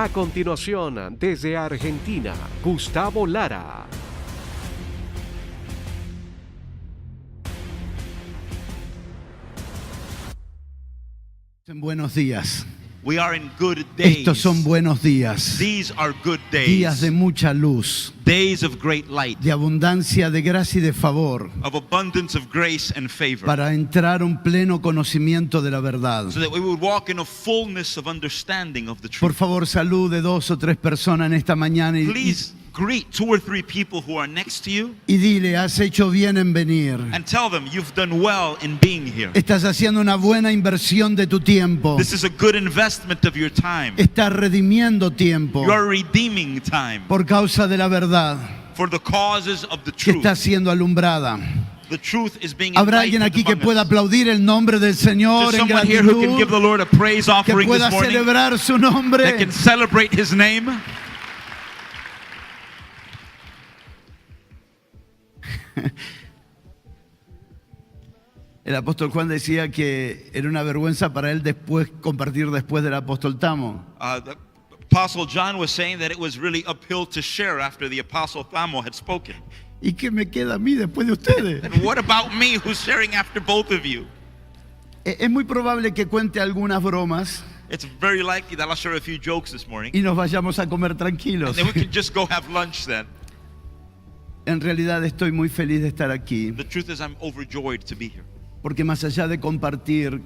A continuación, desde Argentina, Gustavo Lara. Buenos días. We are in good days. Estos son buenos días. These are good days. Días de mucha luz, Days of great light, de abundancia, de gracia y de favor, of abundance of grace and favor, para entrar a un pleno conocimiento de la verdad. so that we would walk in a fullness of understanding of the Por truth. favor, salude 2 o 3 personas en esta mañana Please greet 2 or 3 people who are next to you y dile, has hecho bien en venir. and tell them you've done well in being here. Estás haciendo una buena inversión de tu tiempo. This is a good investment of your time. Estás redimiendo tiempo You are redeeming time por causa de la verdad for the causes of the que truth. está siendo alumbrada. The truth is being ¿Habrá alguien enlightened aquí que among pueda us. aplaudir el nombre del Señor There's en someone here who can give gratitud? the Lord a praise Que offering this pueda morning, celebrar su that nombre. can celebrate His name. El apóstol Juan decía que era una vergüenza para él compartir después del apóstol Tamo. The Apostle John was saying that it was really uphill to share after the Apostle Thamo had spoken. ¿Y qué me queda a mí después de ustedes? And what about me who's sharing after both of you? Es muy probable que cuente algunas bromas It's very likely that I'll share a few jokes this morning. y nos vayamos a comer And tranquilos. then we can just go have lunch then. En realidad estoy muy feliz de estar aquí, The truth is I'm overjoyed to be here. porque más allá de compartir,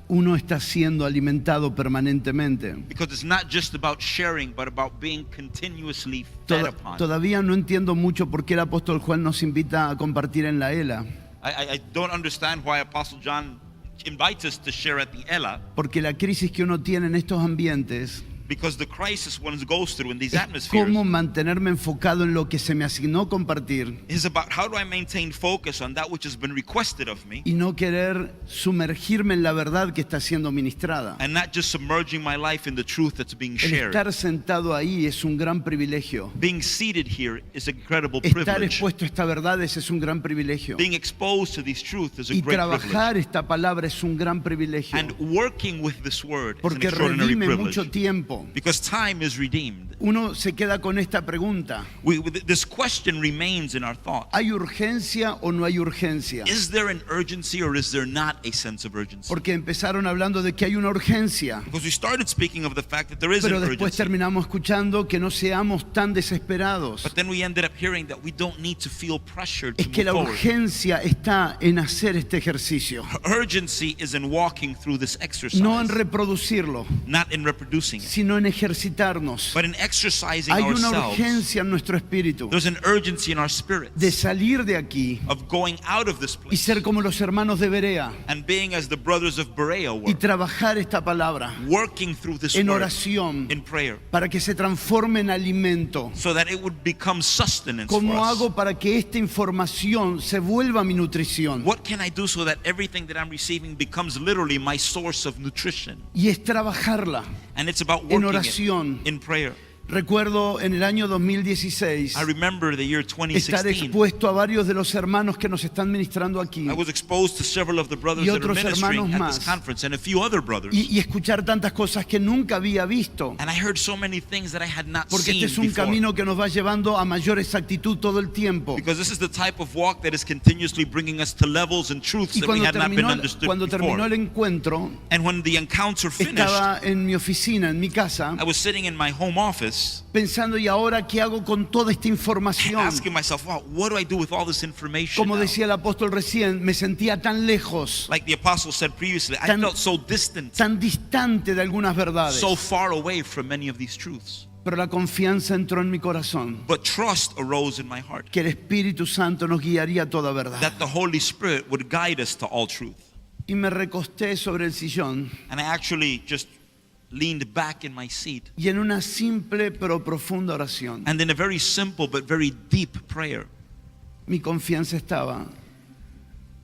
uno está siendo alimentado permanentemente. Because it's not just about sharing, but about being continuously fed upon. Todavía no entiendo mucho por qué el apóstol Juan nos invita a compartir en la ELA, I don't understand why Apostle John invites us to share at the Ela, porque la crisis que uno tiene en estos ambientes because the crisis one goes through in these es atmospheres cómo mantenerme enfocado en lo que se me asignó compartir is about how do I maintain focus on that which has been requested of me y no querer sumergirme en la verdad que está siendo ministrada. and not just submerging my life in the truth that's being El shared. estar sentado ahí es un gran privilegio. Being seated here is an incredible Estar privilege. expuesto a esta verdad ese es un gran privilegio. Being exposed to these truths is a Y great privilege. trabajar esta palabra es un gran privilegio. And working with this word is an Porque extraordinary redime privilege. mucho tiempo. Because time is redeemed. Uno se queda con esta pregunta. This question remains in our thoughts. ¿Hay urgencia o no hay urgencia? Is there an urgency or is there not a sense of urgency? Porque empezaron hablando de que hay una urgencia, Because we started speaking of the fact that there is pero an después urgency. terminamos escuchando que no seamos tan desesperados. But then we ended up hearing that we don't need to feel pressured Es to que move la forward. urgencia está en hacer este ejercicio, Urgency is in walking through this exercise, no en reproducirlo, not in reproducing it, sino en ejercitarnos. but in exercising Hay una ourselves. urgencia en nuestro espíritu There's an urgency in our spirits de salir de aquí of going out of this y place ser como los hermanos de Berea and being as the brothers of Berea y were, trabajar esta palabra working through this en word oración in prayer, para que se transforme en alimento. so that it would become sustenance for ¿Cómo us. hago para que esta información se vuelva mi nutrición? What can I do so that everything that I'm receiving becomes literally my source of nutrition? Y es trabajarla. And it's about En working oración. it in prayer. Recuerdo en el año 2016 I remember the year estar 2016. expuesto a varios de los hermanos que nos están ministrando aquí I was exposed to several of the brothers Y that are otros ministering hermanos at más. this conference and a few other brothers. y escuchar tantas cosas que nunca había visto. And I heard so many things that I had not Porque seen este es un before. camino que nos va llevando a mayor exactitud todo el tiempo. Because this is the type of walk that is continuously bringing us to levels and truths Y that we cuando had not been terminó, understood cuando terminó before. el encuentro, And when the encounter finished, estaba en mi oficina, en mi casa, I was sitting in my home office pensando, ¿y ahora qué hago con toda esta información? asking myself, wow, what do I do with all this information Como now? decía el apóstol recién, me sentía tan lejos, Like the apostle said previously, I Tan- felt so distant, tan distante de algunas verdades. so far away from many of these truths. Pero la confianza entró en mi corazón, But trust arose in my heart que el Espíritu Santo nos guiaría a toda verdad. that the Holy Spirit would guide us to all truth. Y me recosté sobre el sillón And I actually just leaned back in my seat. y en una simple pero profunda oración, And in a very simple but very deep prayer, mi confianza estaba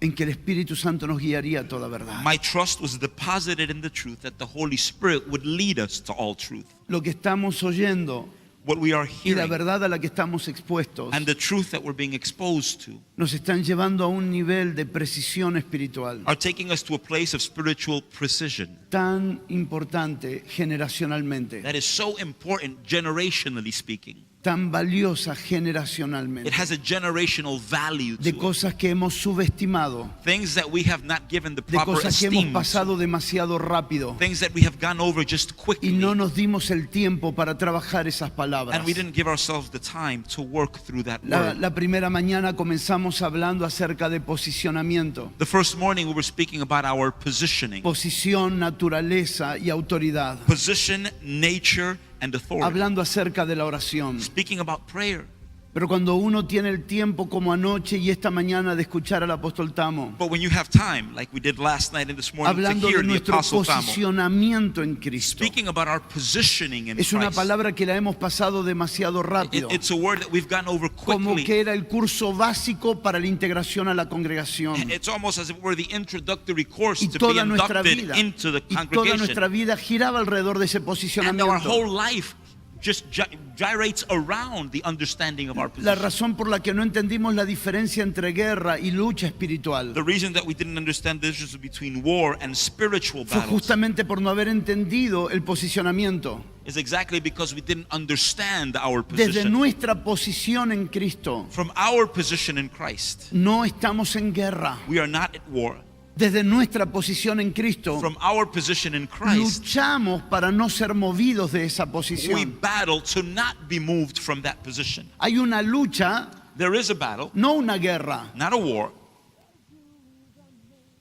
en que el Espíritu Santo nos guiaría a toda verdad. my trust was deposited in the truth that the Holy Spirit would lead us to all truth. Lo que estamos oyendo what we are y la hearing verdad a la que estamos expuestos and the truth that we're being exposed to nos están llevando a un nivel de precisión espiritual are taking us to a place of spiritual precision tan importante generacionalmente, that is so important generationally speaking. tan valiosa It generacionalmente, has a generational value de to it. cosas que hemos subestimado, Things that we have not given the de proper cosas que hemos esteem to. pasado demasiado rápido Things that we have gone over just y quickly. no nos dimos el tiempo para trabajar esas And palabras. we didn't give ourselves the time to work through that La word. primera mañana comenzamos hablando acerca de posicionamiento, The first morning we were speaking about our positioning. posición, naturaleza y autoridad, Position, nature, and authority. hablando acerca de la oración. Speaking about prayer. Pero cuando uno tiene el tiempo como anoche y esta mañana de escuchar al apóstol Tamo, But when you have time, like we did last night and this morning, to hablando hear de the nuestro Apostle Tamo, posicionamiento en Cristo, speaking about our positioning in es una Christ. palabra que la hemos pasado demasiado rápido, It's a word that we've gone over como quickly. que era el curso básico para la integración a la congregación. It's almost as if it were the introductory course Y to be toda nuestra inducted vida, into the y toda congregation. nuestra vida giraba alrededor de ese And our posicionamiento. whole life just gyrates around the understanding of our La position. razón por la que no entendimos la diferencia entre guerra y lucha espiritual The reason that we didn't understand the difference between war and spiritual fue battles justamente por no haber entendido el posicionamiento. is exactly because we didn't understand our Desde position. nuestra posición en Cristo, From our position in Christ, no estamos en guerra. we are not at war. Desde nuestra posición en Cristo, From our position in Christ, luchamos para no ser movidos de esa we posición. battle to not be moved from that position. Hay una lucha, There is a battle, no una guerra. not a war.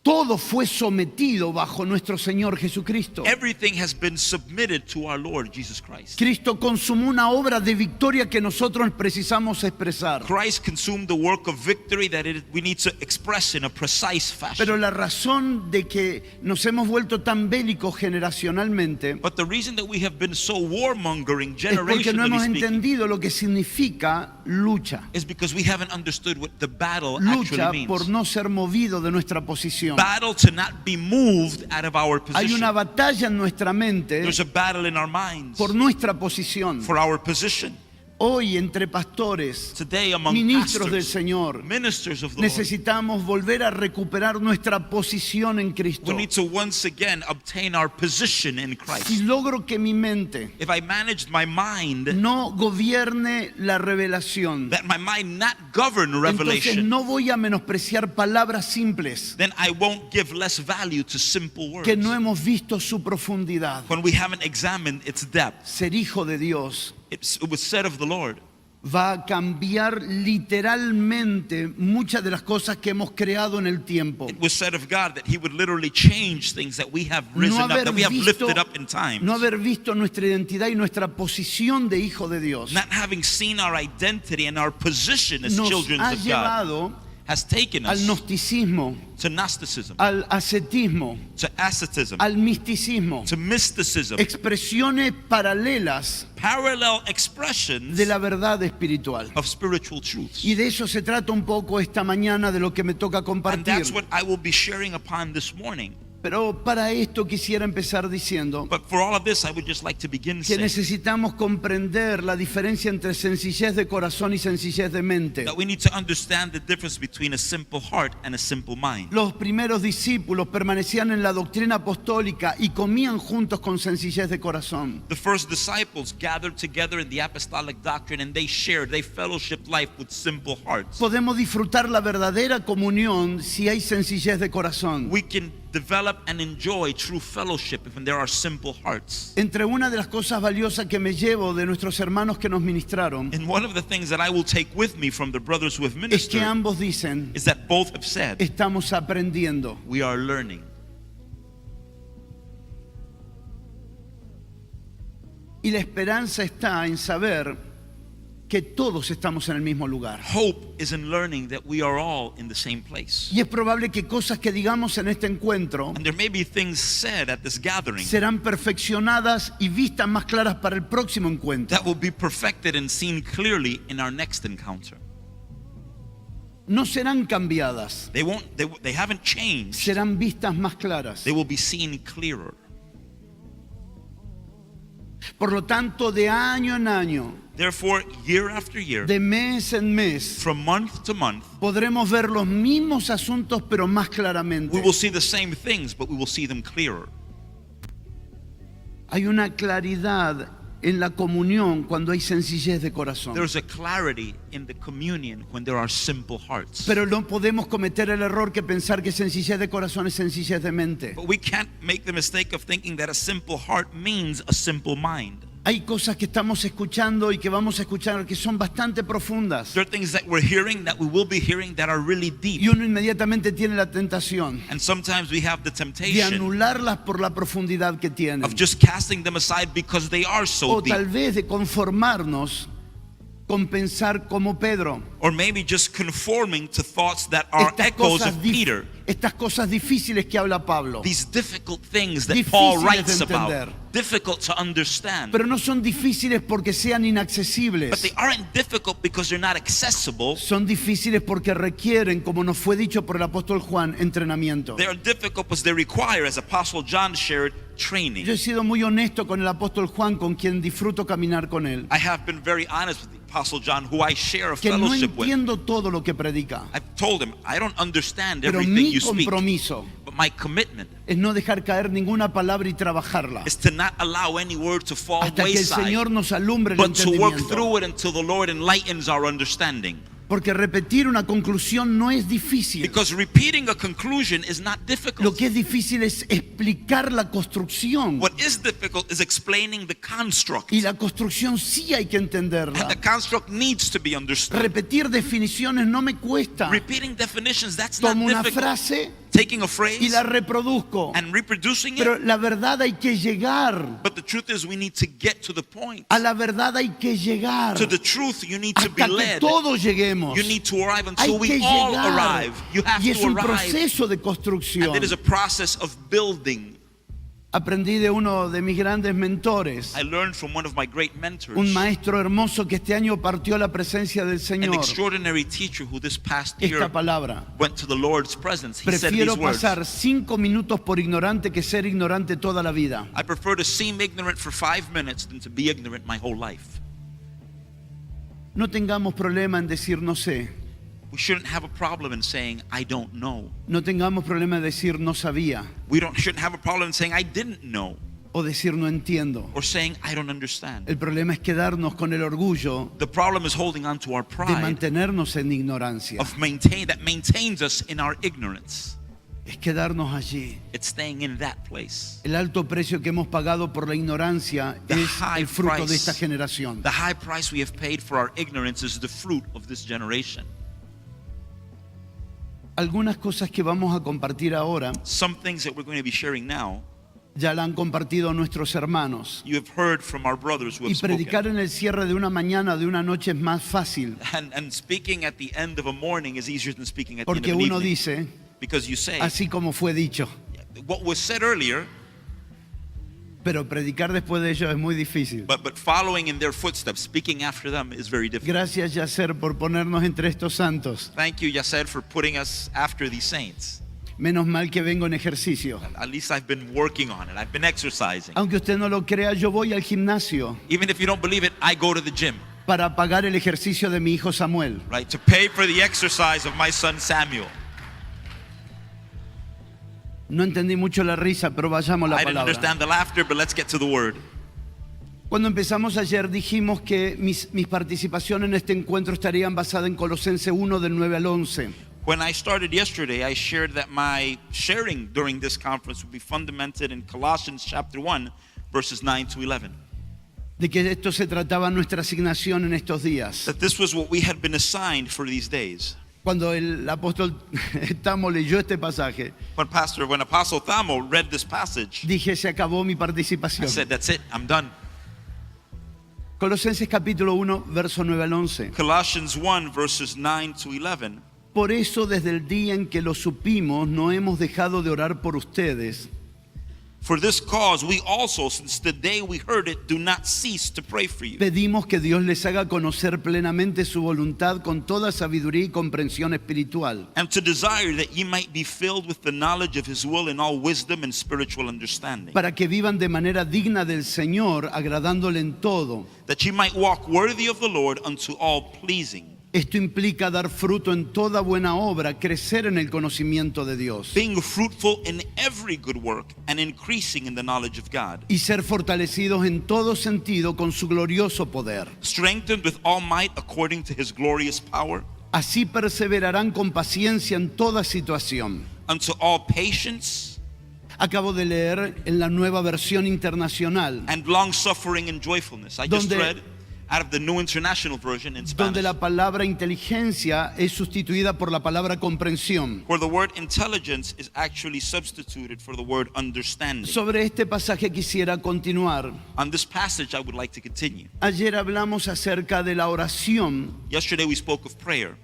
Todo fue sometido bajo nuestro Señor Jesucristo. Everything has been submitted to our Lord Jesus Christ. Cristo consumó una obra de victoria que nosotros precisamos expresar. Christ consumed the work of victory that we need to express in a precise Pero fashion. la razón de que nos hemos vuelto tan bélicos generacionalmente But the reason that we have been so warmongering es porque no hemos generationally speaking entendido lo que significa lucha. is because we haven't understood what the battle actually Lucha means. por no ser movido de nuestra posición. Battle to not be moved out of our Hay position. una batalla en nuestra mente There's a battle in our minds por nuestra posición. for our position. Hoy entre pastores, Today among ministros del pastors, Señor, ministers of the Lord, necesitamos volver a recuperar nuestra posición en Cristo. we need to once again obtain our position in Si Christ. logro que mi mente If I managed my mind, no gobierne la revelación, that my mind not govern entonces revelation, no voy a menospreciar palabras simples then I won't give less value to simple words que no hemos visto su profundidad. when we haven't examined its depth. Ser hijo de Dios It was said of the Lord va a cambiar literalmente muchas de las cosas que hemos creado en el tiempo. It was said of God that He would literally change things that we have No risen up, haber that we have visto, lifted up in time. no haber visto nuestra identidad y nuestra posición de hijo de Dios Not having seen our identity and our position as nos children ha of God llevado has taken al us gnosticismo, to Gnosticism, al ascetismo, to asceticism, al misticismo, to mysticism, expresiones paralelas parallel expressions de la verdad espiritual. of spiritual truths. Y de eso se trata un poco esta mañana, de lo que me toca And compartir. that's what I will be sharing upon this morning. Pero para esto quisiera empezar diciendo But for all of this, I would just like to begin que saying necesitamos comprender la diferencia entre sencillez de corazón y sencillez de mente. that we need to understand the difference between a simple heart and a simple mind. Los primeros discípulos permanecían en la doctrina apostólica y comían juntos con sencillez de corazón. The first disciples gathered together in the apostolic doctrine and they shared, they fellowshiped life with simple hearts. Podemos disfrutar la verdadera comunión si hay sencillez de corazón. We can develop and enjoy true fellowship if there are simple hearts. Entre una de las cosas valiosas que me llevo de nuestros hermanos que nos ministraron And one of the things that I will take with me from the brothers who have es que ministered ambos dicen, is that both have said, estamos aprendiendo. we are learning. Y la esperanza está en saber que todos estamos en el mismo lugar. Hope is in learning that we are all in the same place. Y es probable que cosas que digamos en este encuentro And there may be things said at this gathering serán perfeccionadas y vistas más claras para el próximo encuentro. that will be perfected and seen clearly in our next encounter. No serán cambiadas, They haven't changed. serán vistas más claras. They will be seen clearer. Por lo tanto, de año en año Therefore, year after year, de mes en mes, from month to month, podremos ver los mismos asuntos pero más claramente. we will see the same things, but we will see them clearer. Hay una claridad en la comunión cuando hay sencillez de corazón. There's a clarity in the communion when there are simple hearts. Pero no podemos cometer el error que pensar que sencillez de corazón es sencillez de mente. But we can't make the mistake of thinking that a simple heart means a simple mind. Hay cosas que estamos escuchando y que vamos a escuchar que son bastante profundas. There are things that we're hearing, that we will be hearing, that are really deep. Y uno inmediatamente tiene la tentación And sometimes we have the de temptation anularlas por la profundidad que tienen. of just casting them aside because they are so O tal deep. vez de conformarnos con pensar como Pedro. Or maybe just conforming to thoughts that are echoes of Peter. Estas cosas difíciles que habla Pablo. These difficult things that Difíciles Paul de writes entender. about. Difficult to understand. Pero no son difíciles porque sean But inaccesibles. they aren't difficult because they're not accessible. Son difíciles porque requieren, como nos fue dicho por el apóstol Juan, entrenamiento. They are difficult because they require, as Apostle John shared, training. Yo he sido muy honesto con el apóstol Juan, con quien disfruto caminar con él. I have been very honest with the Apostle John, who I share a Que no fellowship with. entiendo todo lo que predica. I've told him, I don't understand Pero everything mi you speak, compromiso but my commitment es no dejar caer ninguna palabra y trabajarla is to not allow any word to fall hasta que el wayside, Señor nos alumbre el but to work entendimiento. through it until the Lord enlightens our understanding. Porque repetir una conclusión no es difícil. Because repeating a conclusion is not Lo difficult. que es difícil es explicar la construcción. What is difficult is explaining the construct. Y la construcción sí hay que And the entenderla. construct needs to be understood. Repetir definiciones no me cuesta. Repeating definitions, that's not Tomo una difficult. frase Taking a y phrase la reproduzco. and reproducing Pero it. la verdad hay que llegar. But the truth is we need to get to the point. A la verdad hay que llegar. To the truth you need to be Hasta que led. todos lleguemos. You need to arrive Hay until que we all llegar. arrive. You have Y es to un arrive. proceso de And construcción. it is a process of building. Aprendí de uno de mis grandes mentores, I learned from one of my great mentors, un maestro hermoso que este año partió a la presencia del an Señor, extraordinary teacher who this past year esta palabra. went to the Lord's presence. He said Prefiero these words. pasar 5 minutos por ignorante que ser ignorante toda la vida. I prefer to seem ignorant for 5 minutes than to be ignorant my whole life. No tengamos problema en decir no sé. We shouldn't have a problem in saying, I don't know. No tengamos problema en decir no sabía Shouldn't have a problem in saying, I didn't know. o decir no entiendo. Or saying, I don't understand. El problema es quedarnos con el orgullo The problem is holding on to our de pride mantenernos en ignorancia. that maintains us in our ignorance. Es quedarnos allí. It's staying in that place. El alto precio que hemos pagado por la ignorancia The es high el fruto de price. esta generación. The high price we have paid for our ignorance is the fruit of this generation. Algunas cosas que vamos a compartir ahora Some things that we're going to be sharing now, ya la han compartido nuestros hermanos. you have heard from our brothers who Y have predicar spoken. en el cierre de una mañana, de una noche es más fácil. And speaking at the end of a morning is easier than speaking at the end Porque of an uno evening. dice, Because you say, así como fue dicho. what was said earlier, Pero predicar después de ellos es muy difícil. but following in their footsteps, speaking after them is very difficult. Gracias, Yacer, por ponernos entre estos santos. Thank you, Yasser, for putting us after these saints. Menos mal que vengo en ejercicio. At least I've been working on it. I've been exercising. Aunque usted no lo crea, yo voy al gimnasio Even if you don't believe it, I go to the gym, para pagar el ejercicio de mi hijo Samuel. right? To pay for the exercise of my son Samuel. No entendí mucho la risa, pero vayamos a la I didn't palabra. understand the laughter, but let's get to the word. Cuando empezamos ayer dijimos que mis participaciones en este encuentro estarían basadas en Colosenses 1 del 9 al 11. When I started yesterday, I shared that my sharing during this conference would be fundamented in Colossians chapter 1, verses 9 to 11. De que esto se trataba nuestra asignación en estos días. That this was what we had been assigned for these days. Cuando el apóstol Tamo leyó este pasaje, When Apostle Thamo read this passage, dije, se acabó mi I participación. said, that's it, I'm done. Colosenses capítulo 1, verso 9 al 11. Colossians 1, verses 9 to 11. Por eso desde el día en que lo supimos no hemos dejado de orar por ustedes For this cause we also, since the day we heard it, do not cease to pray for you. Pedimos que Dios les haga conocer plenamente su voluntad con toda sabiduría y comprensión espiritual, And to desire that ye might be filled with the knowledge of his will in all wisdom and spiritual understanding. para que vivan de manera digna del Señor, agradándole en todo. That ye might walk worthy of the Lord unto all pleasing. Esto implica dar fruto en toda buena obra, crecer en el conocimiento de Dios Being fruitful in every good work and increasing in the knowledge of God. y ser fortalecidos en todo sentido con su glorioso poder. Strengthened with all might according to his glorious power. Así perseverarán con paciencia en toda situación. Unto all patience Acabo de leer en la nueva versión internacional, and long suffering and joyfulness. I just Donde- read out of the New International Version in donde Spanish, la palabra inteligencia es sustituida por la palabra comprensión. where the word intelligence is actually substituted for the word understanding. Sobre este pasaje quisiera continuar. On this passage, I would like to continue. Ayer hablamos acerca de la oración Yesterday, we spoke of prayer,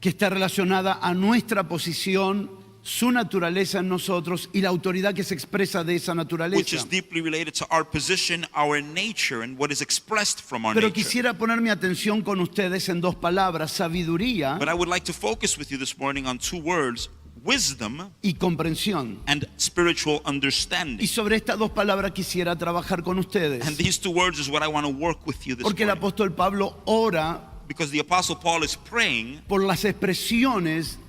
que está relacionada a nuestra posición, su naturaleza en nosotros y la autoridad que se expresa de esa which naturaleza. is deeply related to our position, our nature, and what is expressed from our Pero nature. quisiera poner mi atención con ustedes en dos palabras, sabiduría But I would like to focus with you this morning on two words: wisdom y comprensión. and spiritual Y understanding. sobre estas dos palabras quisiera trabajar con ustedes. And these two words is what I want to work with you this Porque el morning. apóstol Pablo ora Because the Apostle Paul is praying por las expresiones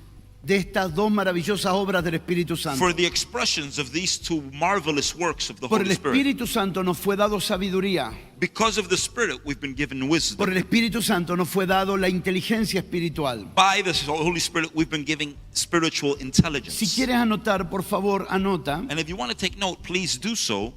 de estas dos maravillosas obras del Espíritu Santo. for the expressions of these two marvelous works of the Por Holy el Spirit. Espíritu Santo nos fue dado sabiduría. Because of the Spirit, we've been given Por wisdom. el Espíritu Santo nos fue dado la inteligencia espiritual. By the Holy Spirit, we've been given spiritual Si intelligence. quieres anotar, por favor, anota. And if you want to take note, please do so.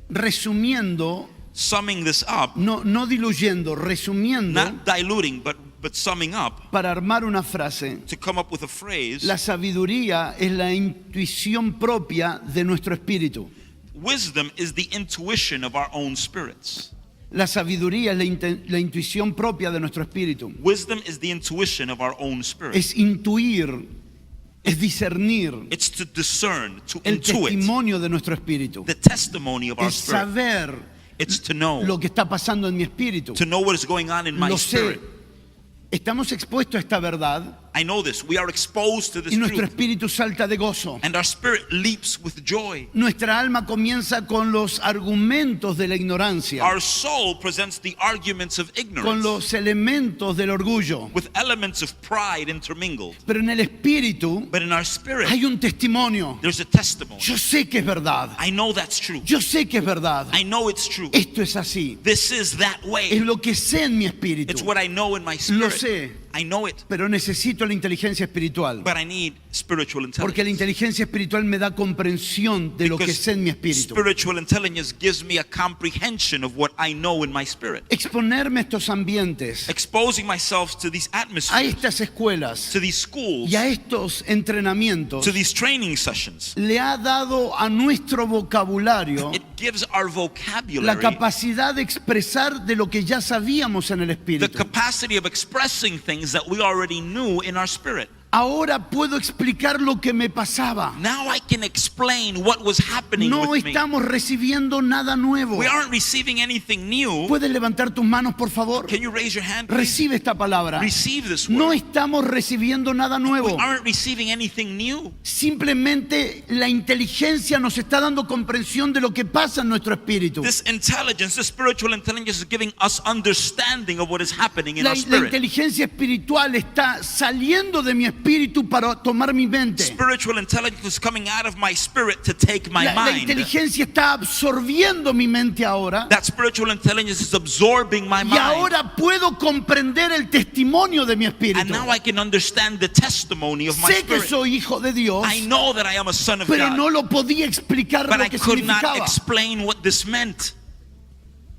Resumiendo, Summing this up, no diluyendo, resumiendo, not diluting, but summing up para armar una frase. to come up with a phrase. La sabiduría es la intuición propia de nuestro espíritu. Wisdom is the intuition of our own spirits. La sabiduría es la intuición propia de nuestro espíritu. Wisdom is the intuition of our own spirit. Es intuir, es discernir It's to discern, to el intuit, testimonio de nuestro espíritu. the testimony of our Es spirit. saber It's to know, lo que está pasando en mi espíritu. to know what is going on in my Lo sé. spirit. Estamos expuestos a esta verdad I know this. We are exposed to this y nuestro truth, espíritu salta de gozo. and our spirit leaps with joy. Nuestra alma comienza con los argumentos de la ignorancia, Our soul presents the arguments of con ignorance los elementos del orgullo. with elements of pride intermingled. Pero en el espíritu But in our spirit, hay un testimonio. there's a testimony. Yo sé que es verdad. I know that's true. Yo sé que es verdad. I know it's true. Esto es así. This is that Es way. lo que sé en mi It's espíritu. what I know in my Lo spirit. sé, I know it, pero necesito la inteligencia espiritual. but I need spiritual Porque la intelligence. inteligencia espiritual me da comprensión de lo que Because sé en mi espíritu. spiritual intelligence gives me a comprehension of what I know in my spirit. Exponerme a estos ambientes, Exposing myself to these a atmospheres, estas escuelas to these schools, y a estos entrenamientos, to these training sessions. le ha dado a nuestro vocabulario It gives our la vocabulary capacidad de expresar de lo que ya sabíamos en el the espíritu. capacity of expressing things that we already knew in our spirit. Ahora puedo explicar lo que me pasaba. Now I can explain what was happening No with me. estamos recibiendo nada nuevo. We aren't receiving anything new. ¿Puedes levantar tus manos, por favor? Can you raise your hand, please? Recibe esta palabra. Receive this No word. estamos recibiendo nada We nuevo. aren't receiving anything new. Simplemente la inteligencia nos está dando comprensión de lo que pasa en nuestro espíritu. This intelligence, this spiritual intelligence is giving us understanding of what is happening in La our spirit. inteligencia espiritual está saliendo de mi espíritu para tomar mi mente. Spiritual intelligence is coming out of my spirit to take my La mind. inteligencia está absorbiendo mi mente ahora. That spiritual intelligence is absorbing my Y mind. ahora puedo comprender el testimonio de mi And espíritu. now I can understand the testimony of my Sé que spirit. soy hijo de Dios, I know that I am a son of pero God, no lo podía explicar but lo I que could not significaba. explain what this meant.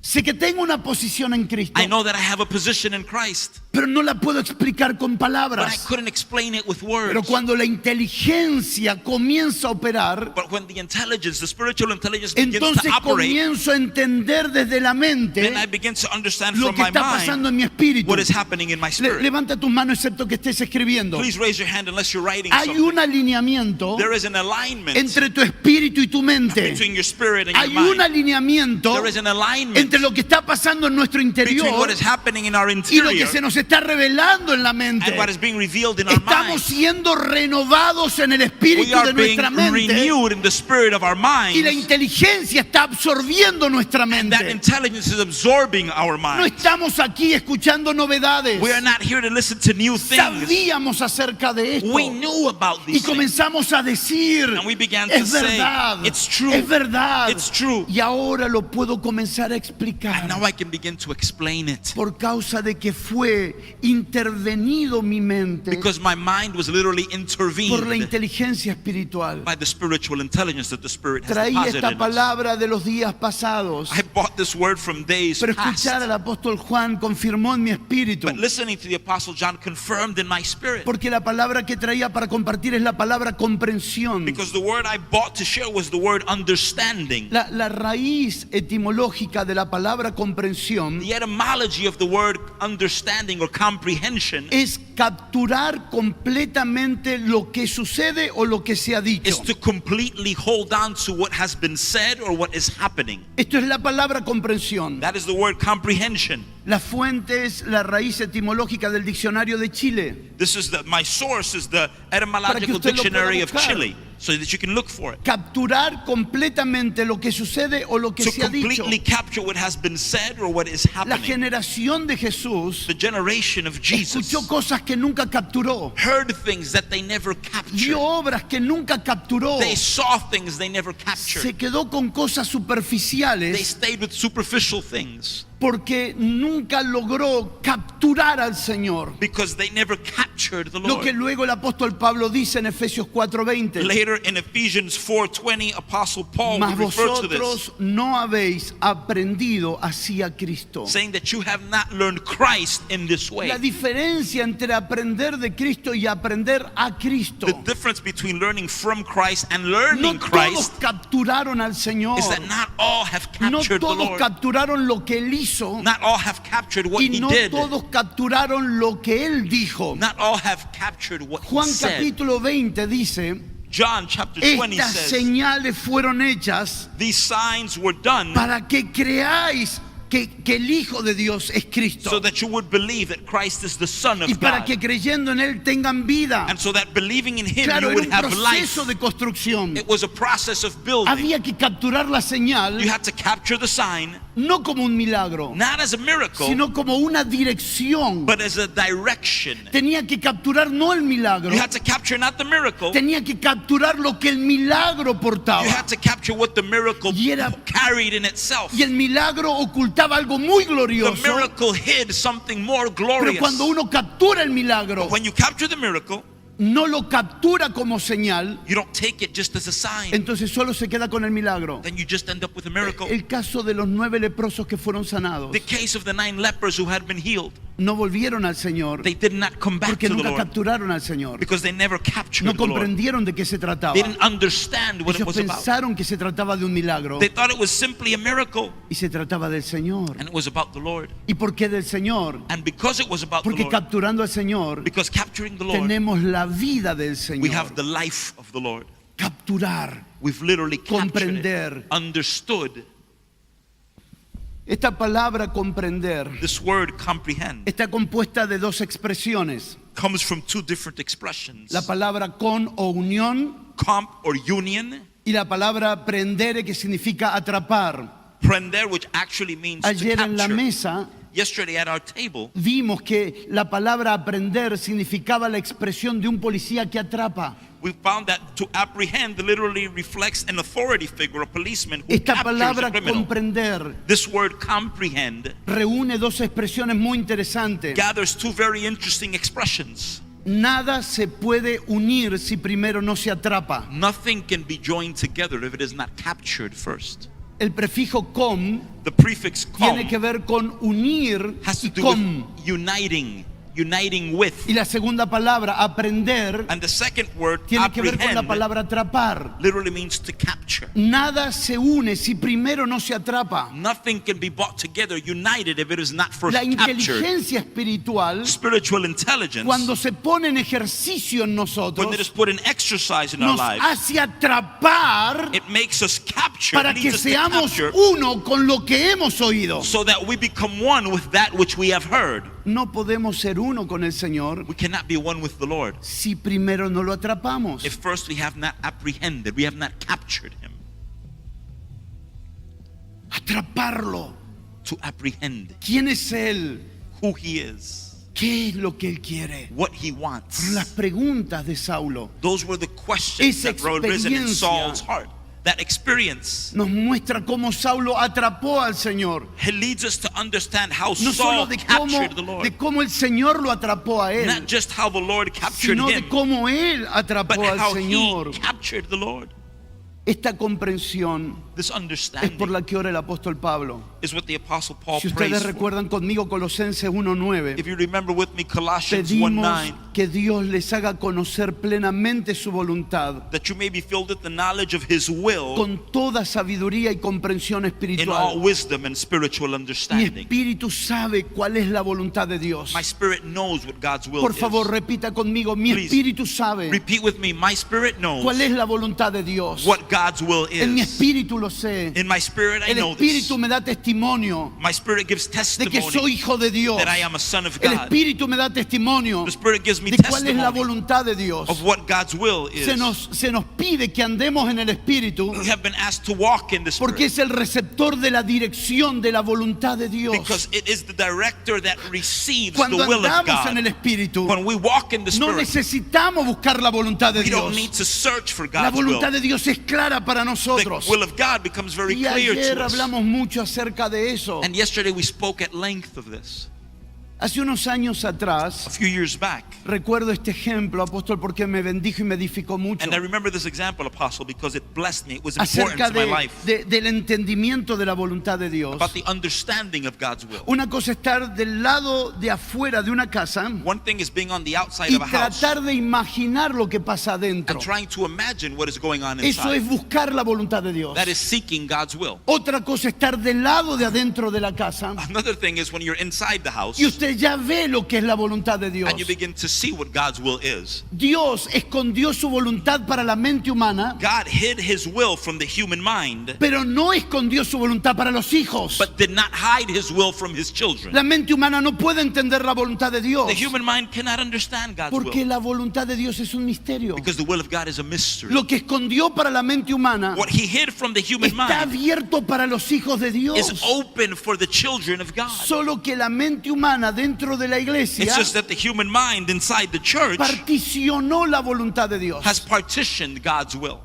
Sé que tengo una posición en Cristo, I know that I have a position in Christ, pero no la puedo explicar con but I palabras. couldn't explain it with Pero words. cuando la inteligencia comienza a operar, But when the intelligence, the spiritual intelligence begins entonces to operate, comienzo a entender desde la mente then I begin to understand lo from que my está pasando en mind mi espíritu. what is happening in my spirit. Levanta tus manos excepto que estés escribiendo. Please raise your hand unless you're writing Hay something. un alineamiento There is an alignment entre tu espíritu y tu mente. between your spirit and your Hay un mind. alineamiento There is an alignment entre lo que está pasando en nuestro between interior what is happening in our y lo que interior se nos está revelando en la mente. and what is being revealed in our Estamos mind. siendo renovados en el We espíritu are de being nuestra mente renewed in the spirit of our y la minds, inteligencia está absorbiendo nuestra and that mente. intelligence is absorbing our No minds. estamos aquí escuchando novedades. We are not here to listen to new things. Sabíamos acerca de esto We knew about y these things. comenzamos a decir, And we began to es say, verdad, it's true. es verdad. It's true. Y ahora lo puedo comenzar a explicar And now I can begin to explain it. por causa de que fue intervenido mi mente Because my mind was literally por la intervened inteligencia espiritual. by the spiritual intelligence that the Spirit has Traí deposited esta in us. palabra de los días pasados, I bought this word from days pero past. escuchar al apóstol Juan confirmó en mi espíritu, But listening to the Apostle John confirmed in my spirit. porque la palabra que traía para compartir es la palabra comprensión. Because the word I bought to share was the word understanding. La raíz etimológica de la palabra comprensión The etymology of the word understanding or comprehension es capturar completamente lo que sucede o lo que se ha dicho. is to completely hold on to what has been said or what is happening. Esto es la palabra comprensión. That is the word comprehension. La fuente es la raíz etimológica del diccionario de Chile. This is my source is the Para que etymological usted lo pueda dictionary of buscar. Chile, so that you can look for it. Capturar completamente lo que sucede o lo que To se ha dicho. completely capture what has been said or what is La happening. generación de Jesús The generation of Jesus escuchó cosas que nunca capturó. heard things that they never captured. Vio obras que nunca capturó. They saw things they never Se captured. quedó con cosas They superficiales stayed with superficial things porque nunca logró capturar al Señor. because they never captured the Lo que Lord. luego el apóstol Pablo dice en Efesios 4:20. Later in Ephesians 4:20, Apostle Paul Mas would refer to this, vosotros no habéis aprendido así a Cristo. saying that you have not learned Christ in this way. La diferencia entre aprender de Cristo y aprender a Cristo. The difference between learning from Christ and No learning todos Christ capturaron al Señor. is that not all have No captured the todos Lord. capturaron lo que Él hizo. Not all have captured what Y he no did. todos capturaron lo que Él dijo. Not all have captured what he Juan said. capítulo 20 dice, John chapter 20 estas says, señales fueron hechas these signs were done para que creáis que el Hijo de Dios es Cristo. so that you would believe that Christ is the Son Y of para God. que creyendo en Él tengan vida. And so that believing in him Claro, you era would un have life. proceso de construcción. It was a process of building. Había que capturar la señal You had to capture the sign, no como un milagro, not as a miracle, sino como una dirección. but as a direction. Tenía que capturar no el milagro, You had to capture not the miracle, tenía que capturar lo que el milagro you portaba. had to capture what the miracle Y era- carried in itself. Y el milagro ocultaba algo muy The glorioso. miracle hid something more Pero glorious. cuando uno captura el milagro, When you capture the miracle, no lo captura como señal, you don't take it just as a sign. entonces solo se queda con el milagro. Then you just end up with a miracle. El caso de los 9 leprosos que fueron sanados, The case of the 9 lepers who had been healed, no volvieron al Señor they did not come back porque to the nunca Lord capturaron al Señor. because they never captured No the Lord. comprendieron de qué se trataba. They didn't understand what it Ellos was about. pensaron que se trataba de un milagro They thought it was simply a miracle, y se trataba del Señor. and it was about the Lord. ¿Y por qué del Señor? And because it was about the Porque Lord, capturando al Señor because capturing the Lord, tenemos la vida del we Señor. have the life of the Lord. Capturar, We've literally captured comprender. it, understood. Esta palabra comprender This word comprehend está compuesta de dos expresiones. comes from two different expressions. La palabra con o unión Comp or union, y la palabra prendere que significa atrapar. prender, which actually means to Ayer en la capture. mesa Yesterday at our table, vimos que la palabra aprender significaba la expresión de un policía que atrapa. we found that to apprehend literally reflects an authority figure, a policeman who Esta captures a palabra criminal. comprender This word comprehend reúne dos expresiones muy interesantes. gathers two very interesting expressions. Nada se puede unir si primero no se atrapa. Nothing can be joined together if it is not captured first. El prefijo com the prefix tiene com que ver con unir has to y do com. with uniting with. Y la segunda palabra, aprender, And the second word, tiene que ver con la apprehend, palabra atrapar. literally means to capture. Nada se une si primero no se atrapa. Nothing can be brought together, united, if it is not first La captured. inteligencia espiritual, Spiritual intelligence, cuando se pone en ejercicio en when it is nosotros, put in exercise in our nos lives, hace atrapar it makes us capture, para it que leads us to seamos capture, uno con lo que hemos oído. so that we become one with that which we have heard. No podemos ser uno con el Señor We cannot be one with the Lord si primero no lo atrapamos. if first we have not apprehended, we have not captured Him. Atraparlo. To apprehend ¿Quién es Él? who He is, ¿Qué es lo que Él quiere? what He wants. Las preguntas de Saulo Those were the questions Esa that were risen in experiencia Saul's heart. That experience, nos muestra cómo Saulo atrapó al Señor. it leads us to understand how No Saul solo captured the Lord. de cómo el Señor lo atrapó a él, Not just how the Lord captured sino de him, cómo él but atrapó al how Señor. he captured the Lord. Esta comprensión This es por understanding la que ora el apóstol Pablo. is what the Apostle Paul Si prays ustedes for. recuerdan conmigo Colosenses 1:9, If you remember with me Colossians pedimos 1:9, que Dios les haga conocer plenamente su voluntad that you may be filled with the knowledge of His will con toda sabiduría y comprensión in all espiritual. wisdom and spiritual Mi understanding. espíritu sabe cuál es la voluntad de Dios. My spirit knows what God's will Por favor, is. repita conmigo, mi Please. espíritu sabe Repeat with me, my spirit knows cuál es la voluntad de Dios. what God's will En mi is. espíritu lo sé. In my spirit I El know this. espíritu me da testimonio My spirit gives de que soy testimony hijo de Dios. that I am a son of El God. espíritu me da testimonio The spirit gives me de cuál es la testimony voluntad de Dios. of what God's will is. Se nos pide que andemos en el espíritu We have been asked to walk in the porque spirit es el receptor de la dirección de la voluntad de Dios. because it is the director that receives Cuando the will of andamos en el God. espíritu, When we walk in the no spirit, necesitamos buscar la voluntad de we don't Dios. need to search for La God's will. voluntad de Dios es clara para The nosotros. will of God becomes very Y clear ayer to us. hablamos mucho acerca de eso. And yesterday we spoke at length of this. Hace unos años atrás, A few years back. recuerdo este ejemplo, apóstol, porque me bendijo y me edificó mucho. And I remember this example, Apostle, because it blessed me. It was important Acerca to my life. del entendimiento de la voluntad de Dios. About the understanding of God's will. Una cosa es estar del lado de afuera de una casa One thing is being on the outside y of a house tratar de imaginar lo que pasa adentro. and trying to imagine what is going on Eso inside. es buscar la voluntad de Dios. That is seeking God's will. Otra cosa es estar del lado de adentro de la casa Another thing is when you're inside the house y usted ya ve lo que es la voluntad de Dios. and you begin to see what God's will is. Dios escondió su voluntad para la mente humana, God hid His will from the human mind, pero no escondió su voluntad para los hijos. but did not hide His will from His children. La mente humana no puede entender la voluntad de Dios The human mind cannot understand God's porque will la voluntad de Dios es un misterio. because the will of God is a mystery. Lo que escondió para la mente humana What He hid from the human está mind abierto para los hijos de Dios. is open for the children of God. Solo que la mente humana dentro de la iglesia It's just that the human mind inside the church particionó la voluntad de Dios. has partitioned God's will.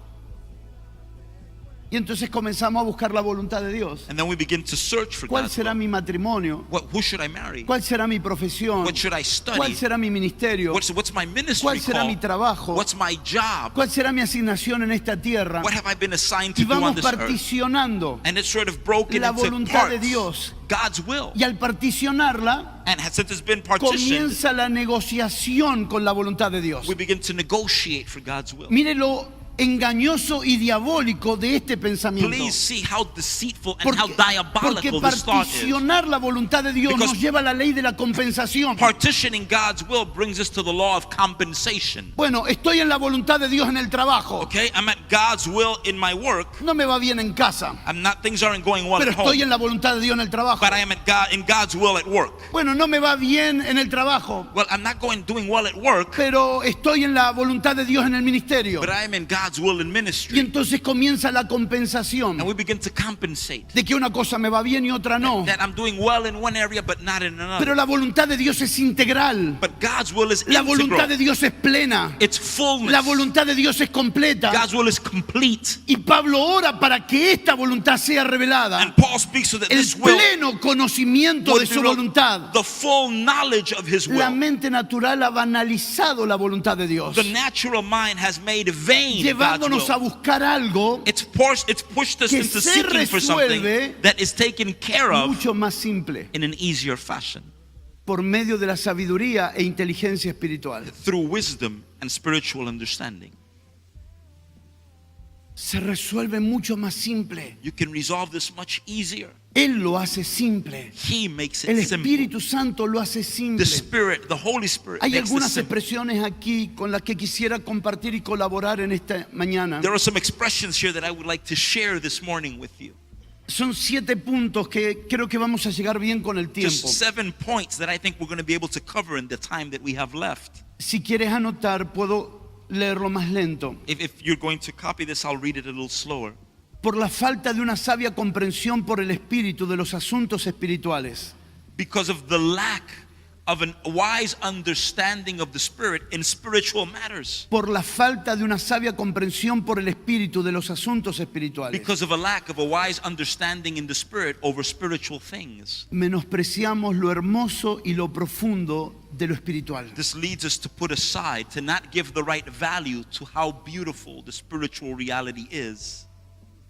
Y entonces comenzamos a buscar la voluntad de Dios. And then we begin to search for ¿Cuál God's será will. mi matrimonio? Who should I marry? ¿Cuál será mi profesión? What should I ¿Cuál study? será mi ministerio? What's my ministry ¿Cuál será mi called? trabajo? What's my job? ¿Cuál será mi asignación en esta tierra? What have I been assigned Y to do on vamos this earth? particionando And it's sort of broken la into voluntad de parts. Dios. God's will. Y al particionarla, And since it's been partitioned, comienza la negociación con la voluntad de Dios. we begin to negotiate for God's will. Mire lo engañoso y diabólico de este pensamiento. Please see how deceitful and Porque, how porque diabolical this thought is. particionar la voluntad de Dios Because nos lleva a la ley de la compensación. Partitioning God's will brings us to the law of compensation. Bueno, estoy en la voluntad de Dios en el trabajo. Okay, I'm at God's will in my work. No me va bien en casa, Things aren't going well pero at estoy home, en la voluntad de Dios en el trabajo. but I am in God's will at work. Bueno, no me va bien en el trabajo, Well, I'm not doing well at work, pero estoy en la voluntad de Dios en el ministerio. but I am in God's will in Y ministry. entonces comienza la compensación And we begin to compensate de que una cosa me va bien y otra no. that I'm doing well in one area but not in Pero another. la voluntad de Dios es integral. But God's will is La voluntad de integral. Dios es plena. It's fullness. La voluntad de Dios es completa. God's will is complete. Y Pablo ora para que esta voluntad sea revelada. And Paul speaks so that El this will pleno conocimiento would de be su voluntad. the full knowledge of His La will. mente natural ha banalizado la voluntad de Dios. The natural mind has made vain the God's llevándonos a will. buscar algo It's pushed us que into se seeking for something resuelve that is taken care of mucho más simple in an easier fashion, por medio de la sabiduría e inteligencia espiritual. through wisdom and spiritual understanding. Se resuelve mucho más simple. You can resolve this much easier. Él lo hace simple. He makes El it simple. Espíritu Santo lo hace The simple. Spirit, the Holy Spirit, Hay makes this algunas simple. expresiones aquí con las que quisiera compartir y colaborar en esta mañana. There are some expressions here that I would like to share this morning with you. Son 7 puntos que creo que vamos a llegar bien con el tiempo. Just 7 points that I think we're going to be able to cover in the time that we have left. Si quieres anotar, puedo leerlo más lento. If you're going to copy this, I'll read it a little slower. Por la falta de una sabia comprensión por el espíritu de los asuntos espirituales. Because of the lack of a wise understanding of the Spirit in spiritual matters. Por la falta de una sabia comprensión por el espíritu de los asuntos espirituales. Because of a lack of a wise understanding in the Spirit over spiritual things. Menospreciamos lo hermoso y lo profundo de lo espiritual. This leads us to put aside, to not give the right value to how beautiful the spiritual reality is.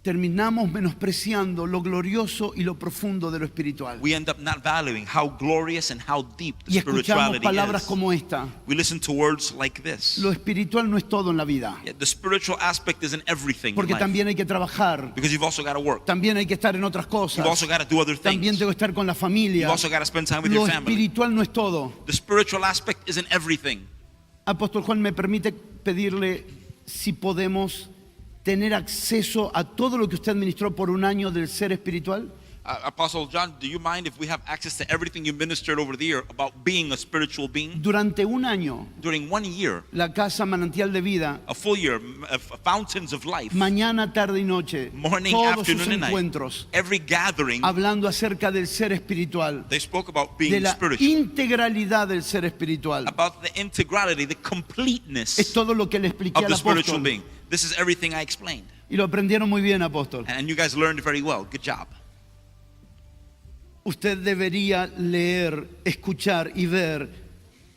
Terminamos menospreciando lo glorioso y lo profundo de lo espiritual. We end up not valuing how glorious and how deep the Y escuchamos spirituality palabras is. como esta. We listen to words like this. Lo espiritual no es todo en la vida. Yeah, the spiritual aspect isn't everything in Porque life. también hay que trabajar. Because you've also got to work. También hay que estar en otras cosas. You've also got to do other También things. tengo que estar con la You've familia. also got to spend time with Lo your family. espiritual no es todo. The spiritual aspect isn't everything. Apóstol Juan, ¿me permite pedirle si podemos tener acceso a todo lo que usted administró por un año del ser espiritual? Apostle John, do you mind if we have access to everything you ministered over the year about being a spiritual being? Durante un año, During 1 year, la Casa Manantial de Vida, a full year, fountains of life, mañana, tarde y noche, morning, todos sus afternoon, and night, encuentros, every gathering, hablando acerca del ser espiritual, they spoke about de being la spiritual, integralidad del ser espiritual. about the integrality, the completeness Es todo lo que le expliqué of al the spiritual apóstol. being. This is everything I explained. Y lo aprendieron muy bien, apóstol. And you guys learned very well. Good job. Usted debería leer, escuchar y ver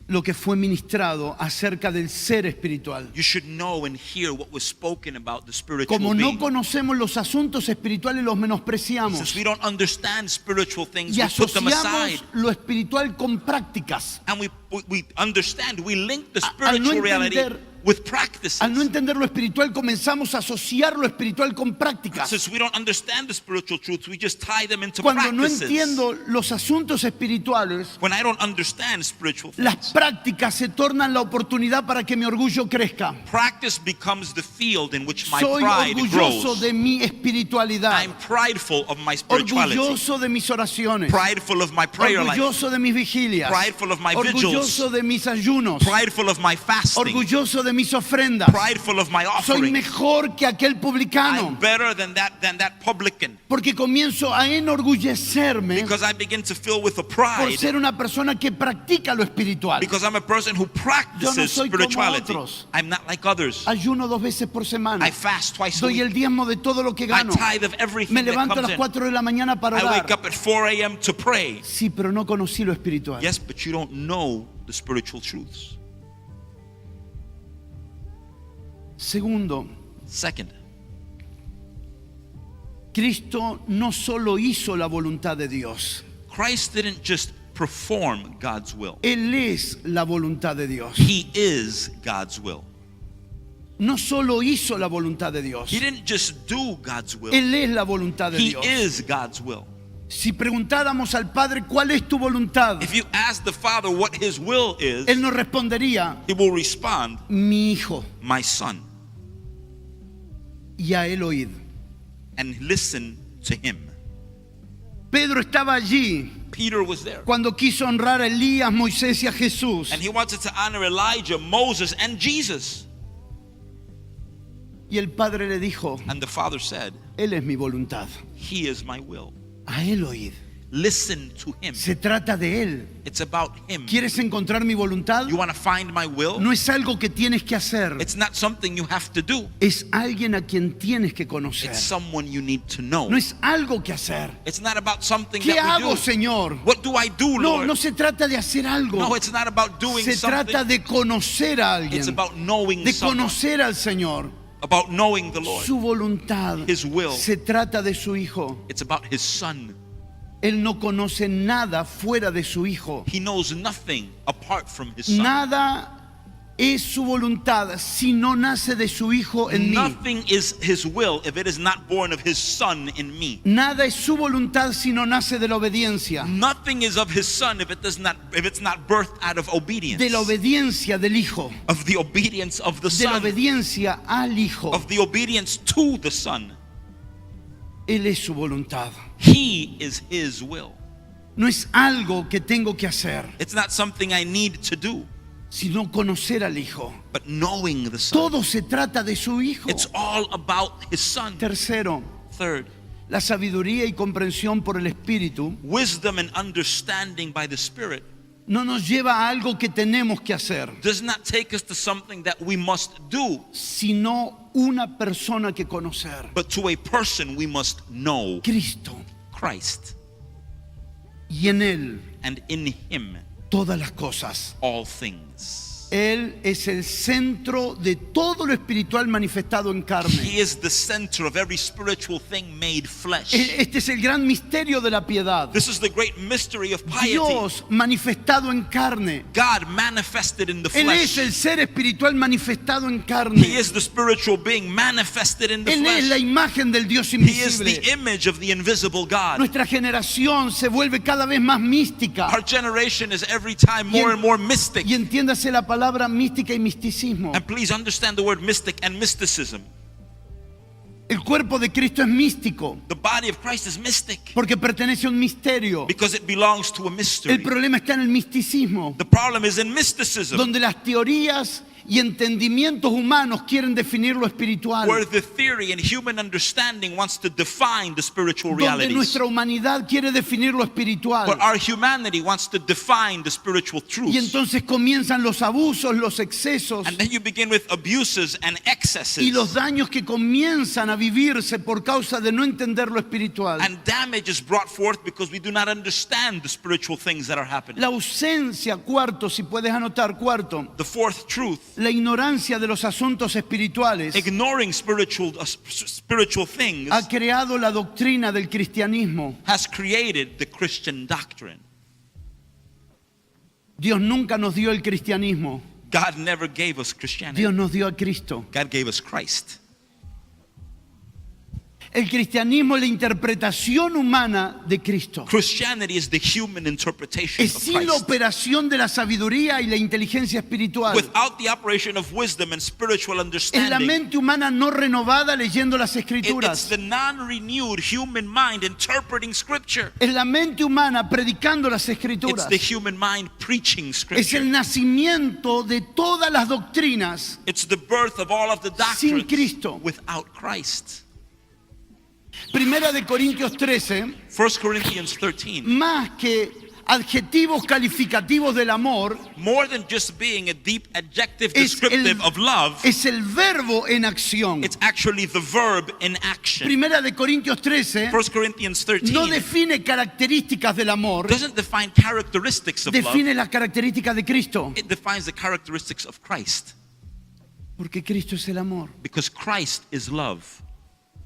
lo que fue ministrado acerca del ser espiritual. You should know and hear what was spoken about the spiritual Como no being. conocemos los asuntos espirituales, los Since menospreciamos we don't understand spiritual things, y we put them aside. asociamos lo espiritual con prácticas. And we understand, we link the Al no spiritual reality entender- with practices. Al no entender lo espiritual, comenzamos a asociar lo espiritual con prácticas. Since we don't understand the spiritual truths, we just tie them into Cuando no practices. entiendo los asuntos espirituales, When I don't understand spiritual las things, prácticas se tornan la oportunidad para que mi orgullo crezca. practice becomes the field in which my Soy pride orgulloso grows. de mi espiritualidad, I'm prideful of my spirituality, orgulloso de mis oraciones, prideful of my prayer life, orgulloso de mis vigilias, prideful of my vigils, orgulloso de mis ayunos, prideful of my fasting, orgulloso de mis ofrendas. prideful of my Soy offering. mejor que aquel publicano, I'm better than that publican, porque comienzo a enorgullecerme because I begin to fill with a por pride, ser una persona que practica lo espiritual. because I'm a person who practices soy como spirituality. otros. I'm not like others. Ayuno 2 veces por semana. I fast twice a Doy el week. diezmo de todo lo que I gano. tithe of everything Me that levanto a comes las in. 4 de la mañana para I wake orar. up at 4 a.m. to pray. Sí, pero no conocí lo espiritual. Yes, but you don't know the spiritual truths. Segundo, Second, Cristo no solo hizo la voluntad de Dios, Christ didn't just perform God's will. Él es la voluntad de Dios. He is God's will. No solo hizo la voluntad de Dios, He didn't just do God's will. Él es la voluntad de He Dios. is God's will. Si preguntáramos al Padre cuál es tu voluntad, If you ask the Father what His will is, Él nos respondería, He will respond, mi hijo, my son, y a Él oíd. and listen to Him. Pedro estaba allí Peter was there. cuando quiso honrar a Elías, Moisés y a Jesús. And he wanted to honor Elijah, Moses, and Jesus. Y el Padre le dijo, And the Father said, Él es mi voluntad. He is my will. A Él oíd. Listen to Him. Se trata de Él. It's about Him. ¿Quieres encontrar mi voluntad? You want to find my will? No es algo que tienes que hacer. It's not something you have to do. Es alguien a quien tienes que conocer. It's someone you need to know. No es algo que hacer. It's not about something ¿Qué that we hago, do. Señor? What do I do, No, Lord? no se trata de hacer algo. No, it's not about doing Se trata something. de conocer a It's alguien. about knowing De someone. conocer al Señor. about knowing the Lord. Su voluntad His will. se trata de su Hijo. It's about His Son. Él no conoce nada fuera de su Hijo. He knows nothing apart from His Son. Nada es su voluntad si no nace de su Hijo en mí. Nothing is His will if it is not born of His Son in me. Nada es su voluntad si no nace de la obediencia. Nothing is of His Son if it's not birthed out of obedience. De la obediencia del Hijo. Of the obedience of the De la Son. obediencia al Hijo. Of the obedience to the Son. Él es su voluntad. He is His will. No es algo que tengo que hacer, It's not something I need to do, sino conocer al Hijo. but knowing the Son. Todo se trata de su Hijo. It's all about His Son. Tercero, Third, la sabiduría y comprensión por el Espíritu wisdom and understanding by the Spirit no nos lleva a algo que tenemos que hacer, does not take us to something that we must do, sino una persona que conocer. but to a person we must know, Cristo. Christ. Y en Él And in Him, todas las cosas. all things. Él es el centro de todo lo espiritual manifestado en carne. He is the center of every spiritual thing made flesh. Este es el gran misterio de la piedad. This is the great mystery of piety. Dios manifestado en carne. God manifested in the Él es flesh. el ser espiritual manifestado en He carne. is the spiritual being manifested in the Él es la flesh. imagen del Dios He is invisible. the image of the invisible God. Nuestra generación se vuelve cada vez más mística. Our generation is every time more and more mystic. Y entiéndase la palabra mística y misticismo. And please understand the word mystic and mysticism. El cuerpo de Cristo es místico The body of Christ is mystic porque pertenece a un misterio. because it belongs to a El mystery. problema está en el misticismo, The problem is in mysticism, donde las teorías y entendimientos humanos quieren definir lo espiritual, where the theory and human understanding wants to define the spiritual donde realities. nuestra humanidad quiere definir lo espiritual. But our humanity wants to define the spiritual Y truths. entonces comienzan los abusos, los excesos And then you begin with abuses and y excesses los daños que comienzan a vivirse por causa de no entender lo espiritual. and damage is brought forth because we do not understand the spiritual things that are happening. La ausencia, cuarto, si puedes anotar, cuarto, The fourth truth, la ignorancia de los asuntos espirituales ignoring spiritual things, ha creado la doctrina del cristianismo. has created the Christian doctrine. Dios nunca nos dio el cristianismo, God never gave us Christianity. Dios nos dio a Cristo. God gave us Christ. El cristianismo es la interpretación humana de Cristo. Christianity is the human interpretation Es of sin la Christ. operación de la sabiduría y la inteligencia espiritual. Without the operation of wisdom and spiritual Es la understanding, mente humana no renovada leyendo las it's escrituras. the non-renewed human mind interpreting Scripture. Es la mente humana predicando las It's escrituras. the human mind preaching Es Scripture. el nacimiento de todas las doctrinas It's the birth of all of the sin doctrines Cristo. without Christ. Primera de Corintios 13, 1 Corinthians 13, más que adjetivos calificativos del amor, more than just being a deep adjective es descriptive of love, es el verbo en acción. it's actually the verb in action. Primera de Corintios 13 1 Corinthians 13 no define características del amor, doesn't define characteristics of love, define las características de Cristo. it defines the characteristics of Christ. Porque Cristo es el amor, Because Christ is love.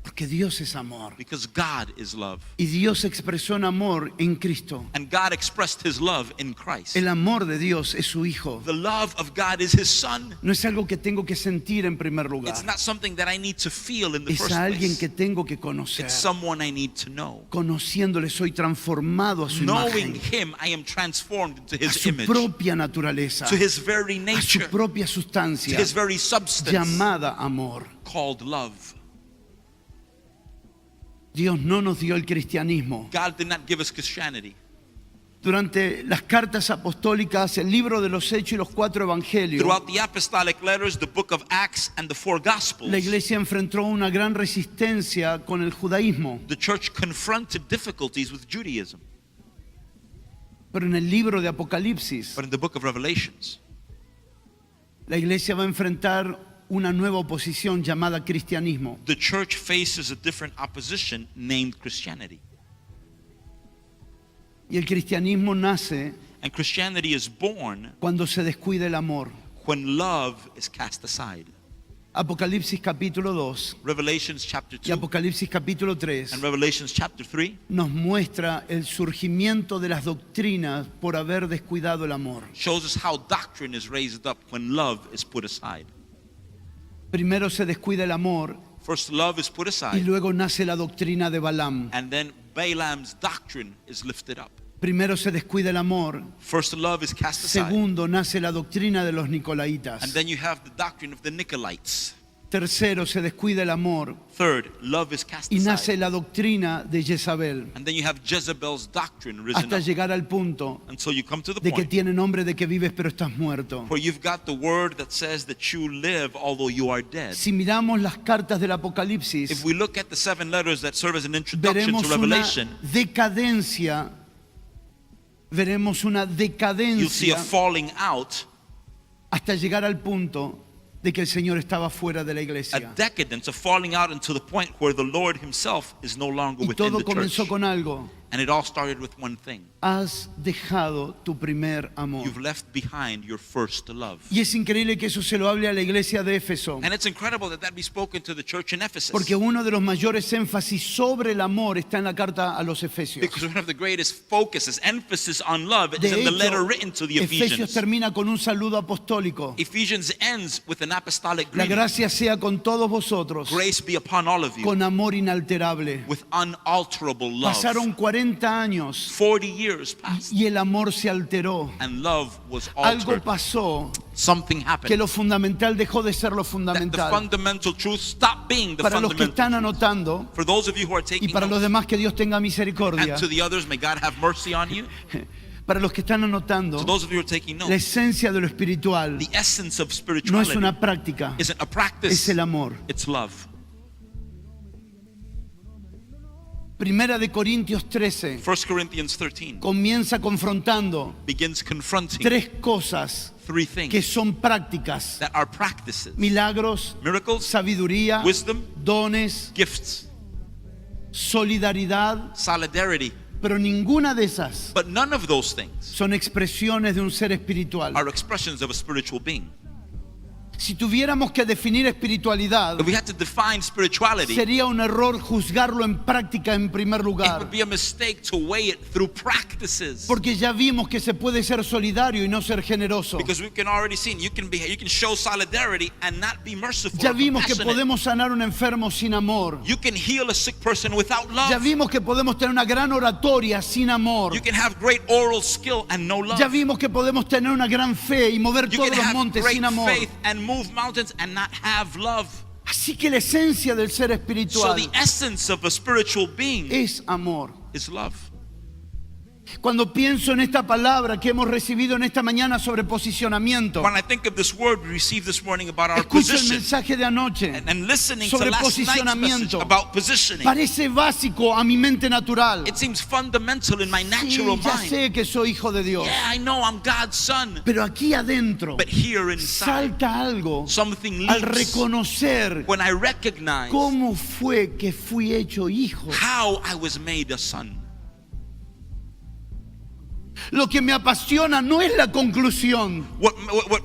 porque Dios es amor. Because God is love. Y Dios expresó en amor en Cristo. And God expressed His love in Christ. El amor de Dios es su Hijo. The love of God is His Son. No es algo que tengo que sentir en primer lugar. It's not something that I need to feel in the Es first a alguien place. que tengo que conocer. It's someone I need to know. Conociéndole soy transformado a su Knowing imagen, Him, I am transformed into a His su image, propia naturaleza, to His very a su nature, propia to sustancia His very substance, llamada amor. called love. Dios no nos dio el cristianismo. God did not give us Christianity. Durante las cartas apostólicas, el libro de los Hechos y los 4 evangelios, Throughout the apostolic letters, the book of Acts, and the 4 Gospels, la iglesia enfrentó una gran resistencia con el judaísmo. the church confronted difficulties with Judaism. Pero en el libro de Apocalipsis, But in the book of Revelations, la iglesia va a enfrentar una nueva oposición llamada cristianismo. the church faces a different opposition named Christianity. Y el cristianismo nace And Christianity is born cuando se descuida el amor. when love is cast aside. Apocalipsis capítulo 2 Revelations chapter y 2, Apocalipsis capítulo 3 and Revelations chapter 3 nos muestra el surgimiento de las doctrinas por haber descuidado el amor. shows us how doctrine is raised up when love is put aside. Primero se descuida el amor First, love is put y aside, luego nace la doctrina de Balaam. and then Balaam's doctrine is lifted up. Primero se descuida el amor, First, love is cast aside, segundo nace la doctrina de los nicolaitas. and then you have the doctrine of the Nicolaites. Tercero se descuida el amor Third, love is cast y nace aside, la doctrina de Jezabel and then you have Jezebel's doctrine risen hasta up llegar al punto until you come to the de que point tiene nombre de que vives pero estás muerto. where you've got the word that says that you live although you are dead. Si miramos las cartas del Apocalipsis, If we look at the 7 letters that serve as an introduction veremos to una Revelation, decadencia, veremos una you'll see a decadencia falling out, hasta llegar al punto de que el Señor estaba fuera de la a iglesia. decadence, a falling out until the point where the Lord himself is no longer Y within todo the comenzó church. con algo. And it all started with one thing. Has dejado tu primer amor. You've left behind your first love. Y es increíble que eso se lo hable a la iglesia de Éfeso, And it's incredible that that be spoken to the church in Ephesus. porque uno de los mayores énfasis sobre el amor está en la carta a los Efesios. Because one of the greatest focuses, emphasis on love is De in the hecho, letter written to the Efesios Ephesians. termina con un saludo apostólico. Ephesians ends with an apostolic La greeting. gracia sea con todos vosotros, Grace be upon all of you con amor inalterable. with unalterable love. Pasaron 40 años 40 years passed y el amor se alteró. and love was Algo altered. pasó Something que happened. lo fundamental dejó de ser lo That the fundamental. fundamental truth stopped being the Para los que fundamental. están anotando For those of you who are y taking para los notes, demás que Dios tenga misericordia, and to the others, may God have mercy on you. para los que están To anotando, those of you who are taking la notes, esencia de lo espiritual the essence of no es spirituality una práctica, isn't a es practice, el amor. it's love. Primera de Corintios 13 1 Corinthians 13 comienza confrontando begins confronting tres cosas three que things son prácticas: that are practices: milagros, miracles, sabiduría, wisdom, dones, gifts, solidaridad, solidarity. pero ninguna de esas But none of those things son expresiones de un ser espiritual. are expressions of a spiritual being. Si tuviéramos que definir espiritualidad, If we had to define spirituality, sería un error juzgarlo en práctica en primer it lugar, would be a mistake to weigh it through practices. porque ya vimos que se puede ser solidario y no ser generoso. Because we can already see you can show solidarity and not be merciful. Ya or vimos que compassionate. podemos sanar a un enfermo sin amor. You can heal a sick person without love. Ya vimos que podemos tener una gran oratoria sin amor. You can have great oral skill and no love. Ya vimos que podemos tener una gran fe y mover You todos can los have montes great sin amor. faith and move mountains and not have love. Así que la esencia del ser So espiritual the essence of a spiritual being es amor. is love. Cuando pienso en esta palabra que hemos recibido en esta mañana sobre posicionamiento, When I think of this word we received this morning about our escucho el position mensaje de anoche, and listening to sobre last night's message posicionamiento. about positioning, parece básico a mi mente natural. it seems fundamental in my Sí, natural ya mind. sé que soy hijo de Dios, Yeah, I know I'm God's son. pero aquí adentro But here inside, salta algo something al leaps reconocer when I recognize cómo fue que fui hecho hijo. how I was made a son. Lo que me apasiona no es la conclusión, What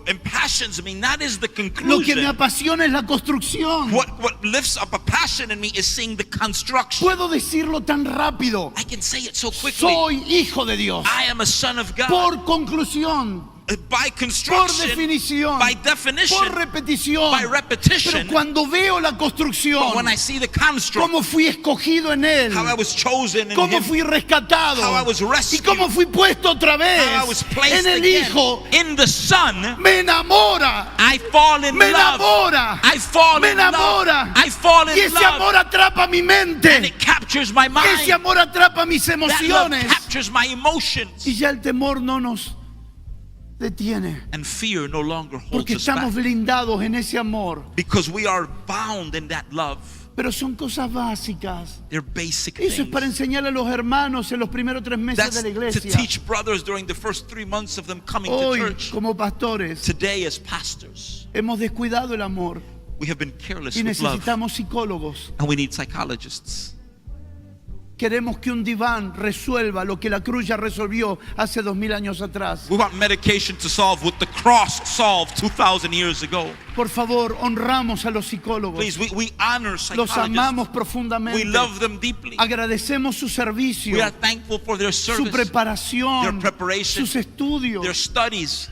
impassions me, that is the lo que me conclusion. apasiona es la construcción. What lifts up a passion in me is seeing the construction. Puedo decirlo tan rápido: I can say it so quickly. soy hijo de Dios. I am a son of God. Por conclusión, By por construction, definición, by definition, por repetición. by repetition. Pero cuando veo la construcción, But when I see the construct, cómo fui escogido en él, how I was chosen in cómo Him, fui rescatado how I was y rescued, cómo fui puesto otra vez how I was placed en el again hijo, in the Son, me enamora, I fall in me love. enamora, I fall me in love. enamora. I fall Y in ese love. amor atrapa mi And mente, it captures my mind. ese amor atrapa mis That love emociones, captures my emotions. y ya el temor no nos detiene, And fear no longer holds porque us back. estamos blindados en ese amor. Because we are bound in that love. Pero son cosas básicas. They're basic Eso es para things. enseñarle a los hermanos en los primeros 3 meses That's de la to iglesia. teach brothers during the first 3 months of them coming to Hoy, church. como pastores, Today as pastors, hemos descuidado el amor we have been careless y with love. necesitamos psicólogos. And we need psychologists. Queremos que un diván resuelva lo que la cruz ya resolvió hace 2000 años atrás. We want medication to solve what the cross solved 2,000 years ago. Por favor, honramos a los psicólogos. Please, we honor Los psychologists. amamos We profundamente. love them deeply. Agradecemos su servicio, We are thankful for their su service, preparación, their preparation, sus estudios. their studies.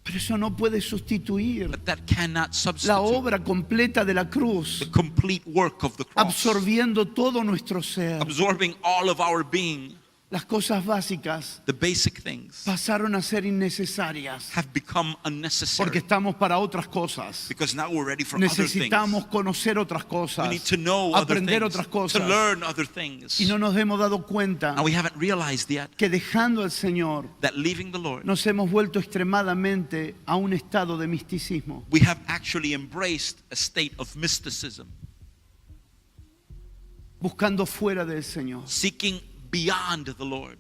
Pero eso no puede sustituir But that cannot la substitute obra completa de la cruz, the complete work of the cross, absorbiendo todo nuestro ser. absorbing all of our being. Las cosas básicas The basic things pasaron a ser innecesarias have become porque unnecessary estamos para otras cosas. because now we're ready for other things. Necesitamos conocer otras We cosas, need to know other aprender things, otras to cosas. learn other things. Y no nos hemos dado cuenta And we haven't realized yet que dejando al Señor that leaving the Lord, nos hemos vuelto extremadamente a un estado de misticismo. we have actually embraced a state of mysticism, Buscando fuera del Señor, seeking beyond the Lord,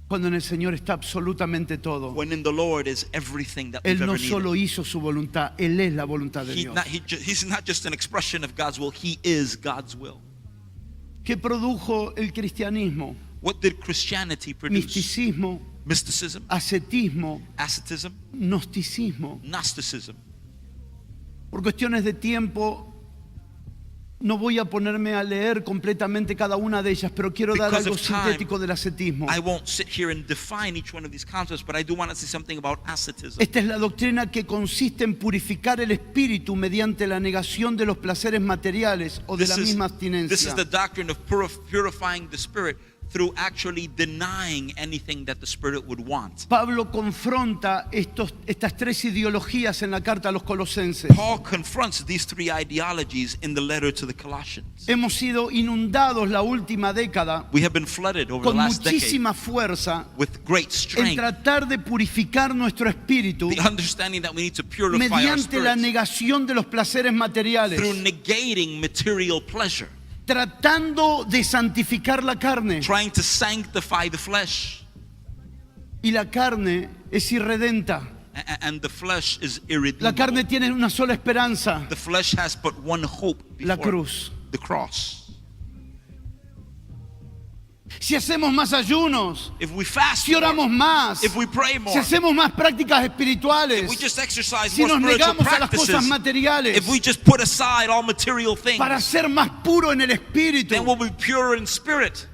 cuando en el Señor está absolutamente todo. when in the Lord is everything that we've Él no ever solo needed. hizo su voluntad, Él es la voluntad de Dios. He's not just an expression of God's will, He is God's will. ¿Qué produjo el cristianismo? What did Christianity produce? Misticismo, Mysticism, ascetismo, asceticism, gnosticismo. Gnosticism. Por cuestiones de tiempo no voy a ponerme a leer completamente cada una de ellas, pero quiero dar Because algo of time, sintético del ascetismo. I won't sit here and define each one of these concepts, but I do want to say something about asceticism. Esta es la doctrina que consiste en purificar el espíritu mediante la negación de los placeres materiales o de la misma This is the abstinencia. doctrine of purifying the spirit through actually denying anything that the spirit would want. Pablo confronta estas tres ideologías en la carta a los colosenses. Paul confronts these three ideologies in the letter to the Colossians. Hemos sido inundados la última década We have been flooded over the con last decade muchísima fuerza with great en strength. tratar de purificar nuestro espíritu The understanding that we need to purify our mediante la spirits negación de los placeres materiales, through negating material pleasure, tratando de santificar la carne. trying to sanctify the flesh. Y la carne es irredenta. And the flesh is La irredeemable. carne tiene una sola esperanza, The flesh has but one hope la before cruz. the cross. Si hacemos más ayunos, If we fast si oramos more, más, if we pray more, si hacemos más prácticas espirituales, if we just exercise si more nos spiritual negamos a las practices, cosas materiales if we just put aside all material things, para ser más puro en el espíritu. then we'll be pure in spirit.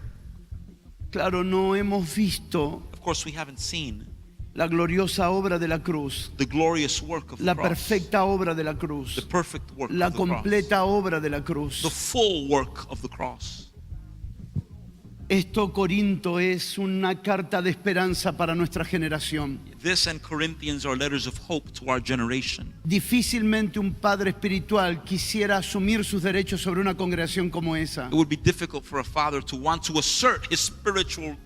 Claro, no hemos visto Of course, we haven't seen la gloriosa obra de la cruz, the glorious work of the la cross, perfecta obra de la cruz, the perfect work la of the cross, completa obra de la cruz. the full work of the cross. Esto, Corinto, es una carta de esperanza para nuestra generación. This and Corinthians are letters of hope to our generation. Difícilmente un padre espiritual quisiera asumir sus derechos sobre una congregación como esa. It would be difficult for a father to want to assert his spiritual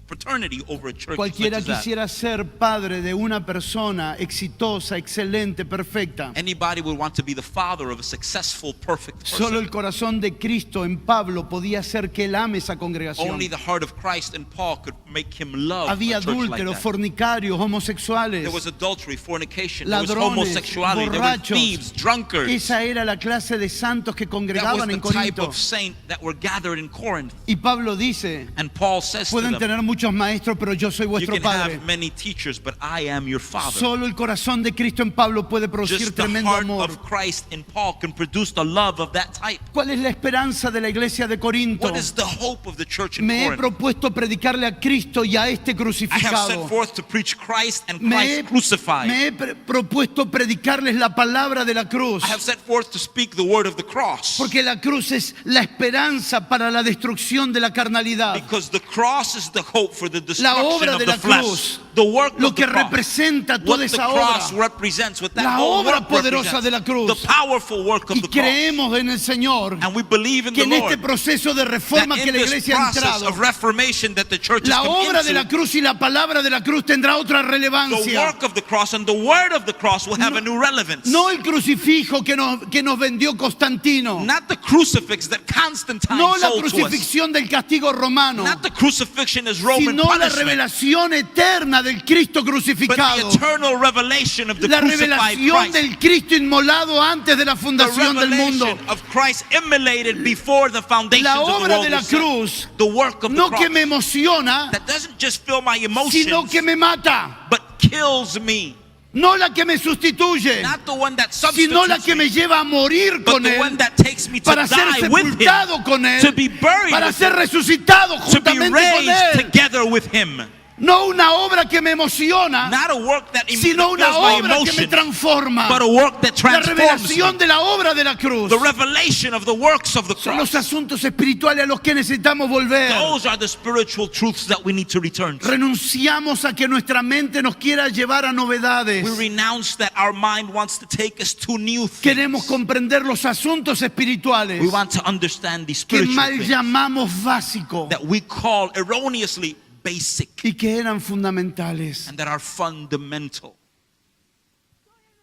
paternity over a church such Cualquiera as that. quisiera ser padre de una persona exitosa, excelente, perfecta. Anybody would want to be the father of a successful, perfect person. Solo el corazón de Cristo en Pablo podía hacer que él ame esa congregación. Only the heart of Christ in Paul could make him love Había a church like adúlteros, that. fornicarios, homosexuales, There was adultery, fornication, there was ladrones, homosexuality, there were borrachos. thieves, drunkards. Esa era la clase de santos que That was congregaban the en type Corinto. of saint that were gathered in Corinth. Y Pablo dice, And Paul says to pueden them, tener muchos maestros, pero yo soy you vuestro can padre. have many teachers, but I am your father. Solo el corazón de Cristo en Pablo puede producir Just the tremendo heart amor. of Christ in Paul can produce the love of that type. ¿Cuál es la esperanza de la iglesia de Corinto? What is the hope of the church in Me he Corinth? propuesto predicarle a Cristo y a este I have crucificado. set forth to preach Christ and Me Christ crucified. he propuesto predicarles la palabra de la cruz. I have set forth to speak the word of the cross. Porque la cruz es la esperanza para la destrucción de la carnalidad. Because the cross is the hope for the La destruction obra of de the la flesh. cruz, The work lo of que the cross. representa What toda the esa cross obra. represents, what that La whole obra work poderosa represents. de la cruz. The powerful work of Y the cross. creemos en el Señor And we believe in que the en este Lord proceso de reforma that que in la this iglesia ha process entrado, of reformation that the church la has come obra de la into, cruz y la palabra de la cruz tendrá otra the relevancia. work of the cross and the word of the cross will have a new relevance. No el crucifijo que nos vendió Constantino. Not the crucifix that Constantine No la sold to us. crucifixión del castigo romano. Not the crucifixion as Rome Roman sino la punishment, revelación eterna del Cristo but the crucificado. eternal revelation of the La crucified revelación Christ. del Cristo inmolado antes de la The fundación del mundo. revelation of Christ immolated before the foundations La of the obra world de la was set. cruz, The work of no the que cross me emociona, that doesn't just fill my sino emotions, que me mata. but kills me. No la que me sustituye, Not the one that sino la substitutes que me me, lleva a morir but con the one Él, that takes me to para ser die with Him, sepultado con to Él, be buried para with ser Him, resucitado to be juntamente con raised Él. together with Him. No una obra que me emociona, Not a work that sino una fills my obra que me emotions, transforma. but a work that La transforms me. revelación de la obra de la cruz The revelation of the works of the son cross. los asuntos espirituales a los que necesitamos volver. Those are the spiritual truths that we need to return to. Renunciamos a que nuestra mente nos quiera llevar a novedades. We renounce that our mind wants to take us to new Queremos things. comprender los asuntos espirituales We want to understand these que spiritual mal things llamamos básicos that we call erroneously basic y que eran fundamentales. and that are fundamental.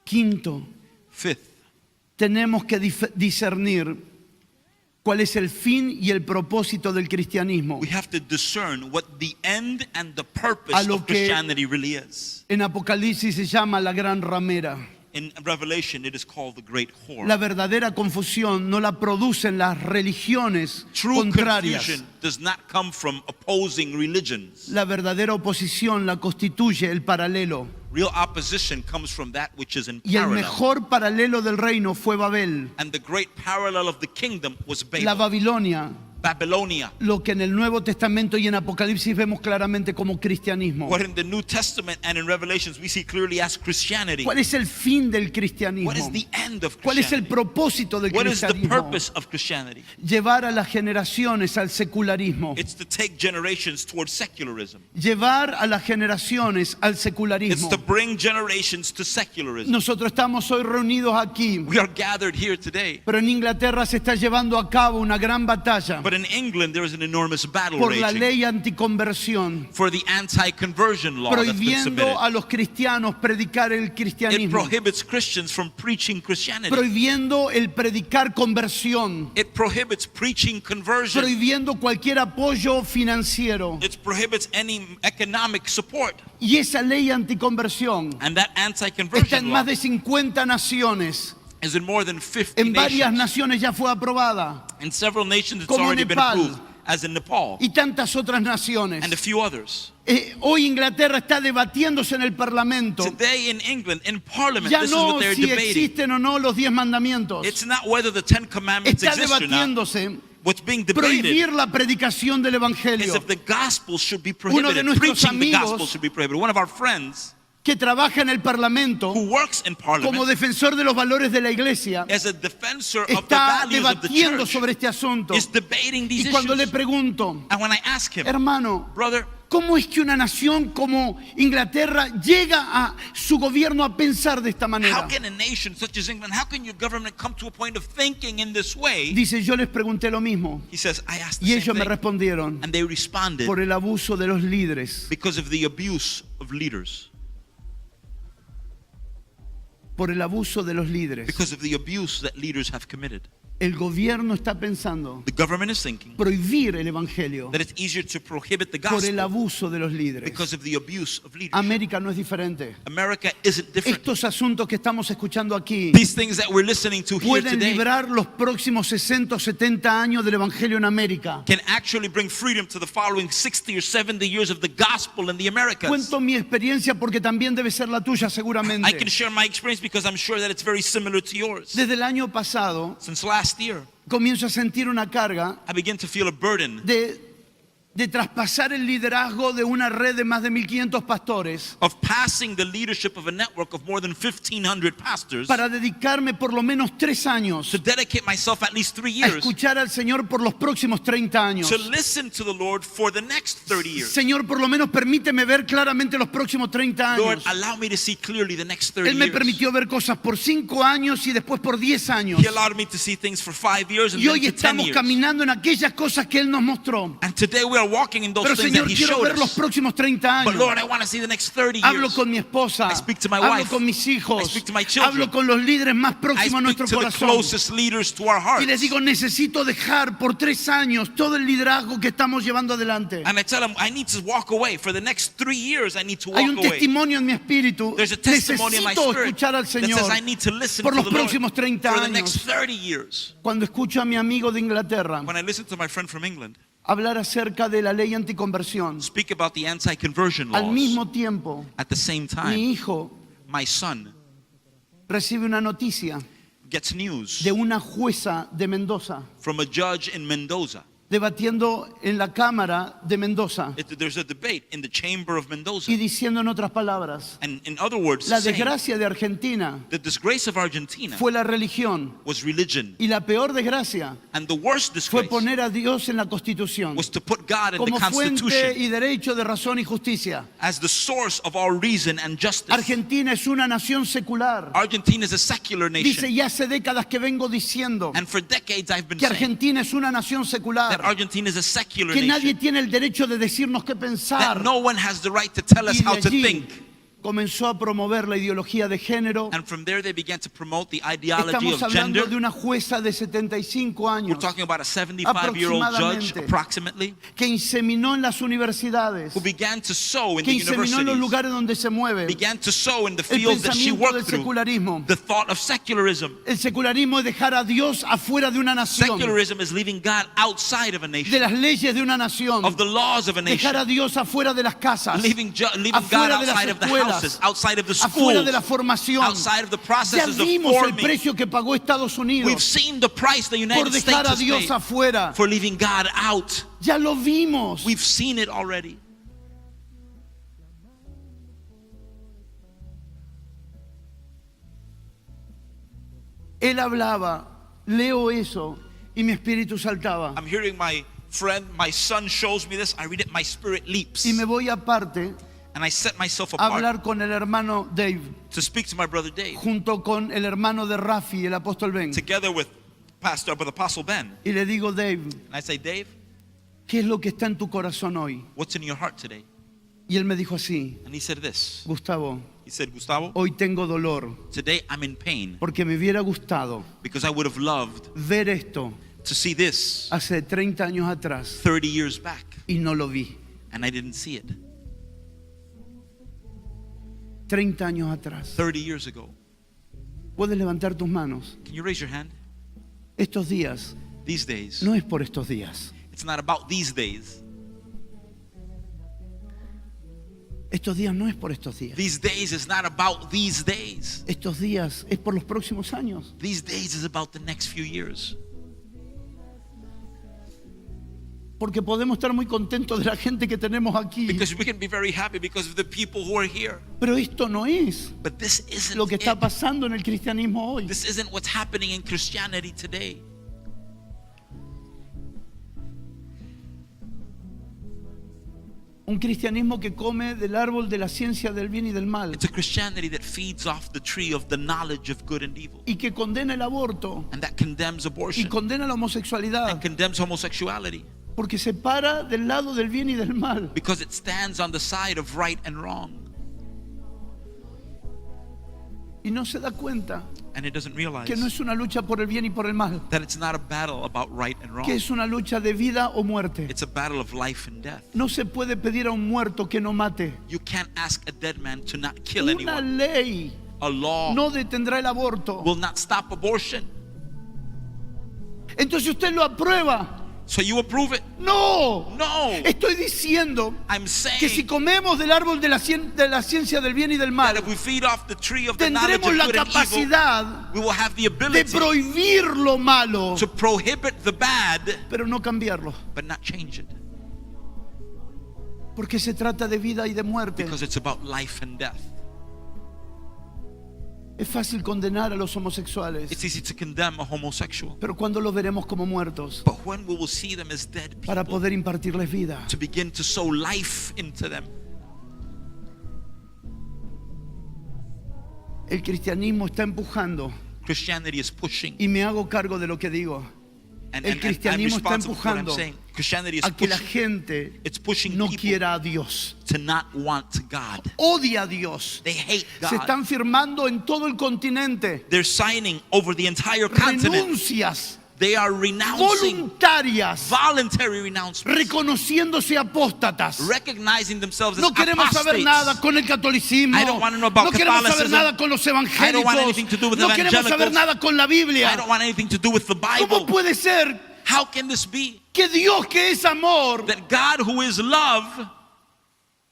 Quinto, Fifth, tenemos que discernir cuál es el fin y el propósito del cristianismo. we have to discern what the end and the purpose A lo of que- Christianity really is. En Apocalipsis se llama la gran ramera. In Revelation, it is called the great whore. La verdadera confusión no la producen las religiones True contrarias. confusion does not come from opposing religions. La verdadera oposición la constituye el paralelo. Real opposition comes from that which is in Y el parallel. mejor paralelo del reino fue Babel, And the great parallel of the kingdom was la Babel, Babilonia, Babylonia. lo que en el Nuevo Testamento y en Apocalipsis vemos claramente como cristianismo. What in the New Testament and in Revelations we see clearly as Christianity. ¿Cuál es el fin del cristianismo? What is the end of ¿Cuál es el Christianity? propósito del What is the cristianismo? purpose of Christianity? Llevar a las generaciones al secularismo. It's to take generations towards secularism. Llevar a las generaciones al It's secularismo. to bring generations to secularism. Nosotros estamos hoy reunidos aquí, We are gathered here today. pero en Inglaterra se está llevando a cabo una gran batalla But in England, there is an enormous battle por la raging ley anticonversión, for the anti-conversion law that's been prohibiendo submitted. a los cristianos predicar el It cristianismo, prohibits Christians from preaching Christianity. prohibiendo el predicar conversión, It prohibits preaching conversion. prohibiendo cualquier apoyo financiero. It prohibits any economic support. Y esa ley anticonversión And that está anti-conversion en law más de 50 naciones. is in more than 50 En varias nations. naciones ya fue aprobada. In several nations, it's Como already been Nepal. approved, as in Nepal Y tantas otras naciones. and a few others. Hoy Inglaterra está debatiéndose en el Parlamento. Today in England, in Parliament, Ya this is no what they're si debating. existen o no los 10 mandamientos. It's not whether the 10 Commandments Está exist or not. debatiéndose What's being debated prohibir la predicación del is Evangelio. if the gospel should be Uno de prohibited. nuestros Preaching the amigos gospel should be prohibited. One of our friends Que trabaja en el Parlamento who works in como Parliament defensor de los valores de la iglesia as a defensor of the está values of the debatiendo church sobre este asunto. is debating these Y cuando le issues. pregunto, And when I ask him, hermano, brother, ¿cómo es que una nación como Inglaterra llega a su gobierno a pensar de esta how manera? can a nation such as England, how can your government come to a point of thinking in this way? Dice, yo les pregunté lo mismo He says, I asked the y same ellos me thing. respondieron And they responded por el abuso de los líderes, because of the abuse of leaders. por el abuso de los líderes. Because of the abuse that leaders have committed. El gobierno está pensando The government is thinking prohibir el evangelio that it's easier to prohibit the por el gospel abuso de los líderes. because of the abuse of leadership. América no es diferente. America isn't different. Estos asuntos que estamos escuchando aquí These things that we're listening to here pueden today librar los próximos 60 o 70 años del evangelio en América. can actually bring freedom to the following 60 or 70 years of the gospel in the Americas. Cuento mi experiencia porque también debe ser la tuya I can seguramente. share my experience because I'm sure that it's very similar to yours. Desde el año pasado Since last year, comienzo a sentir una carga I begin to feel a burden de traspasar el liderazgo de una red de más de 1.500 pastores of passing the leadership of a network of more than 1,500 pastors para dedicarme por lo menos 3 años to dedicate myself at least 3 a years escuchar al Señor por los próximos 30 años. to listen to the Lord for the next 30 years. Señor, por lo menos permíteme ver claramente los próximos 30 Lord, años. allow me to see clearly the next 30 Él me years. permitió ver cosas por 5 años y después por 10 años. He allowed me to see things for 5 years and Y then hoy to 10 estamos years. caminando en aquellas cosas que Él nos mostró. And today we start walking in those Pero things that Señor, He quiero showed ver los us. próximos 30 But años. Lord, I want to see the next 30 Hablo years. con mi esposa, I speak to my hablo wife. con mis hijos, I speak to my children. hablo con los líderes más I próximos a speak nuestro to the corazón. closest leaders to our hearts. Y les digo, necesito dejar por 3 años todo el liderazgo que estamos llevando adelante. And I tell them, I need to walk away. For the next 3 years, I need to Hay walk un away. testimonio en mi espíritu. There's a testimony in my Necesito spirit escuchar al that Señor says I need to listen por to los the Lord próximos 30 for the next años. 30 years. Cuando escucho a mi amigo de Inglaterra When I listen to my friend from England hablar acerca de la ley anticonversión, speak about the anti-conversion al laws, mismo tiempo, at the same mi time, hijo my son recibe una noticia gets news de una jueza de Mendoza from a judge in Mendoza. debatiendo en la Cámara de Mendoza There's a debate in the chamber of Mendoza. y diciendo en otras palabras, And in other words, la saying, desgracia de Argentina the disgrace of Argentina fue la religión was religion. y la peor desgracia And the worst fue disgrace poner a Dios en la Constitución was to put God in the como fuente Constitution y derecho de razón y justicia. as the source of our reason and justice. Argentina es una nación secular. Argentina is a secular Dice, nation. ya hace décadas que vengo diciendo And for decades I've been que saying Argentina es una nación that secular, Argentina is a secular que nadie nation. tiene el derecho de decirnos qué pensar. That no one has the right to tell us Y how de to allí think. comenzó a promover la ideología de género. And from there they began to promote the ideology Estamos of hablando gender. de una jueza de 75 We're años talking about a 75-year-old judge, Aproximadamente. approximately, que inseminó en las universidades, who began to sow in que the inseminó en los universities, lugares donde se mueve began to sow in the el fields that she pensamiento worked del through, secularismo. the thought of secularism. El secularismo es dejar a Dios afuera de una nación, Secularism is leaving God outside of a de nation, las leyes de una nación, of the laws of a dejar a nation, Dios afuera de las casas, leaving God afuera de las outside of the escuelas, houses, outside of the afuera de la schools, formación. outside of the Ya processes of vimos el forming. precio que pagó Estados We've Unidos seen the price the por United dejar States a has Dios paid afuera. for leaving God out. Ya lo vimos. We've seen it already. Él hablaba, leo eso y mi espíritu saltaba. I'm hearing my friend, my son shows me this. I read it, my spirit leaps. Y me voy aparte And I set myself a apart hablar con el hermano Dave, to speak to my brother Dave, junto con el hermano de Rafi, el apóstol Ben. together with with Apostle Ben. Y le digo, Dave, And I say, Dave, ¿qué es lo que está en tu corazón hoy? what's in your heart today? Y él me dijo así, And he said this. Gustavo, He said, Gustavo, hoy tengo dolor today I'm in pain porque me hubiera gustado because I would have loved ver esto to see this hace 30 años atrás 30 years back, y no lo vi. and I didn't see it 30 años atrás. 30 years ago. Puedes levantar tus manos. Can you raise your hand? Estos días These days, no es por estos días. it's not about these days. Estos días no es por estos días. These days is not about these days. Estos días es por los próximos años. These days is about the next few years. Porque podemos estar muy contentos de la gente que tenemos aquí. Because we can be very happy because of the people who are here. Pero esto no es But this isn't lo que está it. pasando en el cristianismo hoy. This isn't what's happening in Christianity today. Un cristianismo que come del árbol de la ciencia del bien y del mal. It's a Christianity that feeds off the tree of the knowledge of good and evil, Y que condena el aborto. and that condemns Y abortion condena la homosexualidad. and condemns homosexuality Porque se para del lado del bien y del mal. because it stands on the side of right and wrong, Y no se da cuenta and it doesn't realize que no es una lucha por el bien y por el mal. that it's not a battle about right and wrong. Que es una lucha de vida o muerte. It's a battle of life and death. No se puede pedir a un muerto que no mate. You can't ask a dead man to not kill Una anyone. ley A law no detendrá el aborto. will not stop abortion. Entonces usted lo aprueba. So you approve it? No. No. Estoy diciendo I'm que saying si comemos del árbol de la ciencia del bien y del that mal, if we feed off the tree of the knowledge of tendremos la good and evil, capacidad we will have the de ability prohibir lo malo, to prohibit the bad, pero no cambiarlo. but not change it. Porque se trata de vida y de muerte. Because it's about life and death. Es fácil condenar a los homosexuales, It's easy to condemn a homosexual. pero ¿cuándo los veremos como muertos? But when we will see them as dead Para people, poder impartirles vida. to begin to sow life into them. El cristianismo está empujando, Christianity is pushing. y me hago cargo de lo que digo. And El I'm cristianismo está responsible for what I'm empujando saying. Christianity is a que la pushing, gente it's pushing no people quiera a Dios. to not want God. Odia a Dios. They hate Se God. están firmando en todo el continente They're signing over the entire continent. renuncias They are renouncing, voluntarias, voluntary renouncements, reconociéndose apóstatas. recognizing themselves as No queremos saber apostates. nada con el catolicismo. I don't want to know about No queremos saber Catholicism. nada con los I don't want anything to do evangélicos. with No queremos saber evangelicals. nada con la I Biblia. don't want anything to do with the ¿Cómo Bible. puede ser How can this be? que Dios, que es amor, That God, who is love,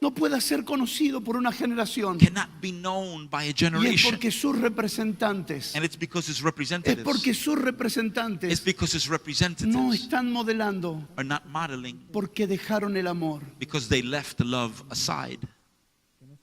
no pueda ser conocido por una generación? cannot be known by a Y es generation. porque sus representantes, And it's because his es representatives, porque sus it's representantes because his no representatives están modelando, are not modeling, porque dejaron el amor. because they left love aside.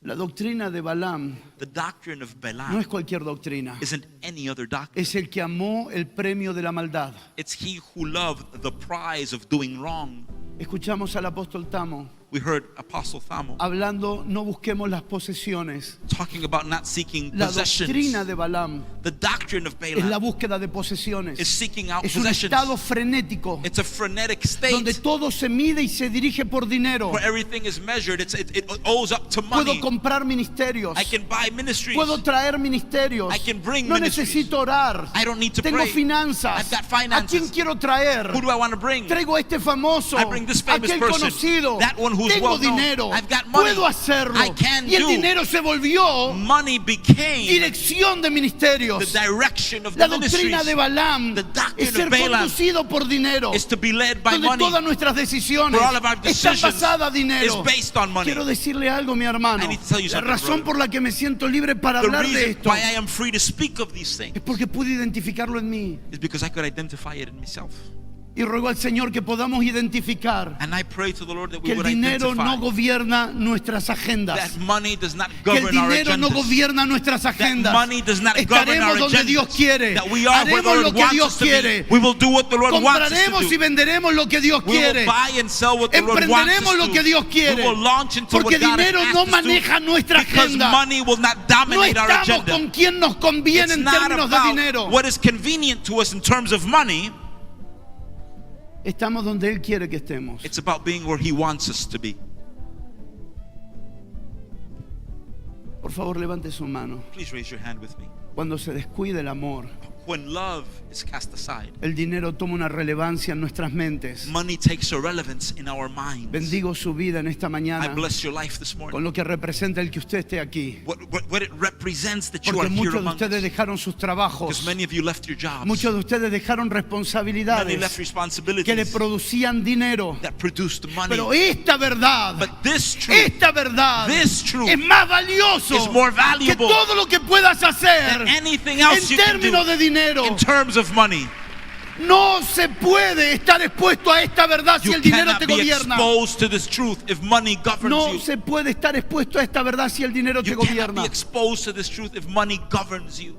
La doctrina de Balaam The doctrine of no Balaam es cualquier doctrina. isn't any other doctrine. Es el que amó el premio de la maldad. It's he who loved the prize of doing wrong. Escuchamos al apóstol Tamo We heard Apostle Thamo hablando, no busquemos las posesiones. talking about not seeking La doctrina possessions. de Balaam The doctrine of es la Balaam búsqueda de posesiones. is seeking out Es un possessions. estado frenético It's a frenetic donde state todo se mide y se dirige por dinero. where everything is measured. It owes up to Puedo money. comprar ministerios. I can buy ministries. Puedo traer ministerios. I can bring No ministries. necesito orar. I don't need to Tengo pray. finanzas. I've got ¿A finances. quién quiero traer? Who do I want to bring? Traigo a este famoso, I bring this famous aquel person, conocido. that one who's Tengo well known. dinero. I've got money. Puedo hacerlo. I can Y el do. dinero se volvió Money became dirección de the ministerios. direction of La the doctrina ministries. de Balaam The doctrine es ser of Balaam conducido por dinero. is to be led by Donde money. todas nuestras decisiones For all of our están decisions basadas a dinero. is based on money. Quiero decirle algo, mi hermano. I need to tell you La something, razón brother. por la que me siento libre para The hablar de reason esto why I am free to speak of these things es porque pude identificarlo en mí. is because I could identify it in myself. Y ruego al Señor que podamos identificar And I pray to the Lord that we que el would dinero no identify gobierna nuestras agendas. that money does not Que el govern our dinero no agendas. gobierna nuestras agendas. money does not govern our Estaremos donde agendas. Dios quiere. That we are where the Haremos Lord lo que wants Dios us to be. quiere. We will do what the Lord wants us Compraremos to y do. venderemos lo que Dios We will quiere. buy and sell what the Lord wants Emprenderemos us lo to que do. Dios quiere. We will launch into Porque what God dinero has no asked us to maneja do. nuestra Because agenda. money will not No dominate our estamos agenda. con quien nos conviene It's en not términos de about dinero. what is convenient to us in terms of money. Estamos donde Él quiere que estemos. It's about being where He wants us to be. Por favor, levante su mano. Please raise your hand with me. Cuando se descuida el amor, When love is cast aside, el dinero toma una relevancia en nuestras mentes. money takes a relevance in our minds. Bendigo su vida en esta I mañana bless your life this con morning. lo que representa el que usted esté aquí. What it represents that you Porque are here muchos de among ustedes us. dejaron sus Because trabajos. many of you left your jobs. Muchos de ustedes dejaron Many left responsabilidades que le responsibilities producían dinero. that produced money. Pero esta verdad, But this truth esta verdad This truth es más valioso is more que valuable todo lo que puedas hacer than anything en else you can do términos de dinero. in terms of money. No se puede estar expuesto a esta verdad si You el dinero cannot te be gobierna. exposed to this truth if money governs No you. se puede estar expuesto a esta verdad si el dinero te You cannot gobierna. be exposed to this truth if money governs you.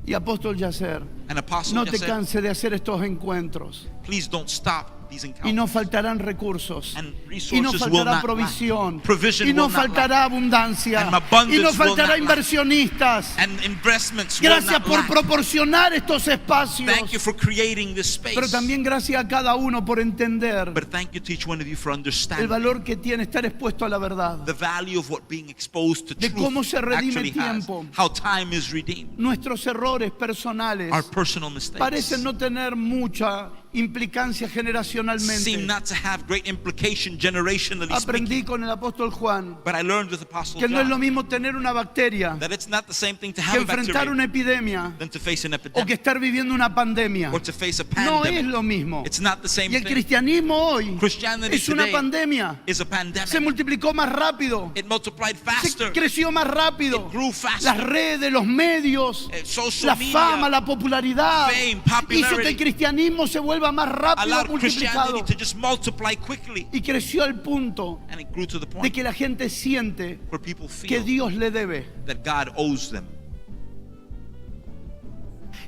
Y apóstol Yacer, And Apostle no te Yasser, canses de hacer estos encuentros. please don't stop these encounters. Y no faltarán recursos. And Y no resources will faltará not provisión. lack. Provision Y no will not faltará abundancia. And abundance Y no will faltará not lack. inversionistas. And investments will Gracias not por lack. proporcionar estos espacios. Thank you for creating this space. Pero también gracias a cada uno por entender But thank you to each one of you for el understanding valor que tiene estar expuesto a la verdad. the value of what being exposed to De truth cómo se redime actually has. tiempo. How time is redeemed. Nuestros errores personales Our personal mistakes parecen no tener mucha implicancia seem generacionalmente. not to have great implication generationally speaking. Aprendí con el apóstol Juan But I learned with Apostle que no es lo John mismo tener una bacteria that it's not the same thing to que have a enfrentar bacteria una epidemia than to face an o que epidemic estar viviendo una pandemia. or to face a No es pandemic. lo mismo. It's not the same Y el thing. cristianismo hoy Christianity es una today pandemia. is a Se pandemic. multiplicó más rápido. It multiplied Se faster. creció más rápido. It grew faster. Las redes, los medios, Social la media, fama, la popularidad fame, hizo que el popularity cristianismo se vuelva más rápido allowed multiplicado. Christianity to just multiply quickly. Y creció al punto And it grew to the de point que la gente siente where people que feel Dios le debe. that God owes them.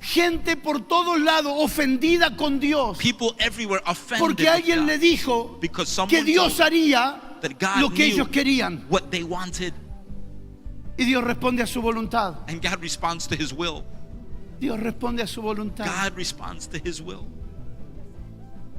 Gente por todos lados ofendida con Dios People everywhere offended porque with alguien God le dijo because que someone Dios told haría that God lo que knew ellos querían. what they wanted, Y Dios responde a su voluntad. and God responds to His will. Dios responde a su voluntad. God responds to His will.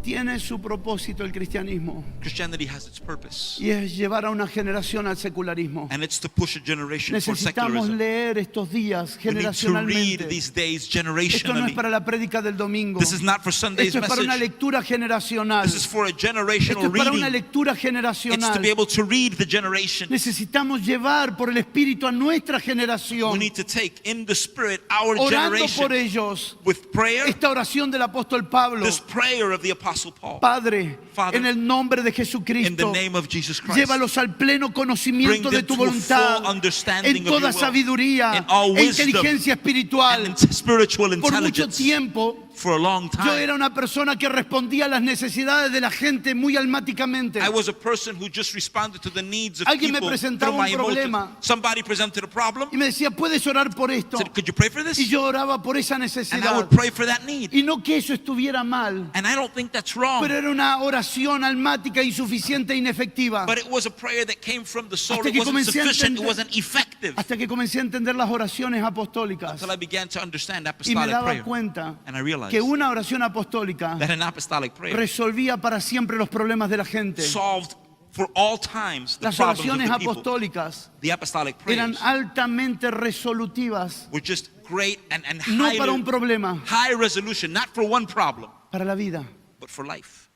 tiene su propósito el cristianismo, Christianity has its purpose, y es llevar a una generación al secularismo. and it's to push a generation for Necesitamos secularism. leer estos días We need to read generacionalmente. these days Esto no es generationally. para la prédica del domingo. This is not for Sunday's Esto es para una message. lectura generacional. This is for a Esto generational es para una reading. lectura It's to generacional. be able to read the generation. Necesitamos llevar por el Espíritu a nuestra We generación, need to take in the Spirit our orando por generation ellos. with prayer, Esta oración del apóstol Pablo: this prayer of the Apostle Paul. Padre, Father, en el nombre de In the Jesucristo, name of Jesus Christ, llévalos al pleno conocimiento Bring de tu them to a voluntad, full understanding en of toda your will, sabiduría, in all e wisdom, inteligencia and espiritual. in spiritual Por mucho intelligence. tiempo For a long yo time, era una persona que respondía a las necesidades de la gente muy almáticamente. I was a person who just responded to the needs of Alguien me people presentaba through my un problema. emotions. Somebody presented a problem. Y me decía: ¿puedes orar por esto? Said, could you pray for this? Y yo oraba por esa And I necesidad. would pray for that need. Y no que eso estuviera mal, And I don't think that's wrong. pero era una oración almática, insuficiente e inefectiva. But it was a prayer that came from the soul. Hasta It que wasn't comencé a sufficient. It entender- wasn't effective. Hasta que comencé a entender las oraciones apostólicas Until I began to understand y me apostolic daba prayer. cuenta And I realized que una oración apostólica that an apostolic prayer resolvía para siempre los problemas de la gente. solved for all times the Las problems of oraciones the people. apostólicas The apostolic eran prayers altamente resolutivas, were just great and no para un problema, high resolution, not for one problem, para la vida. but for life.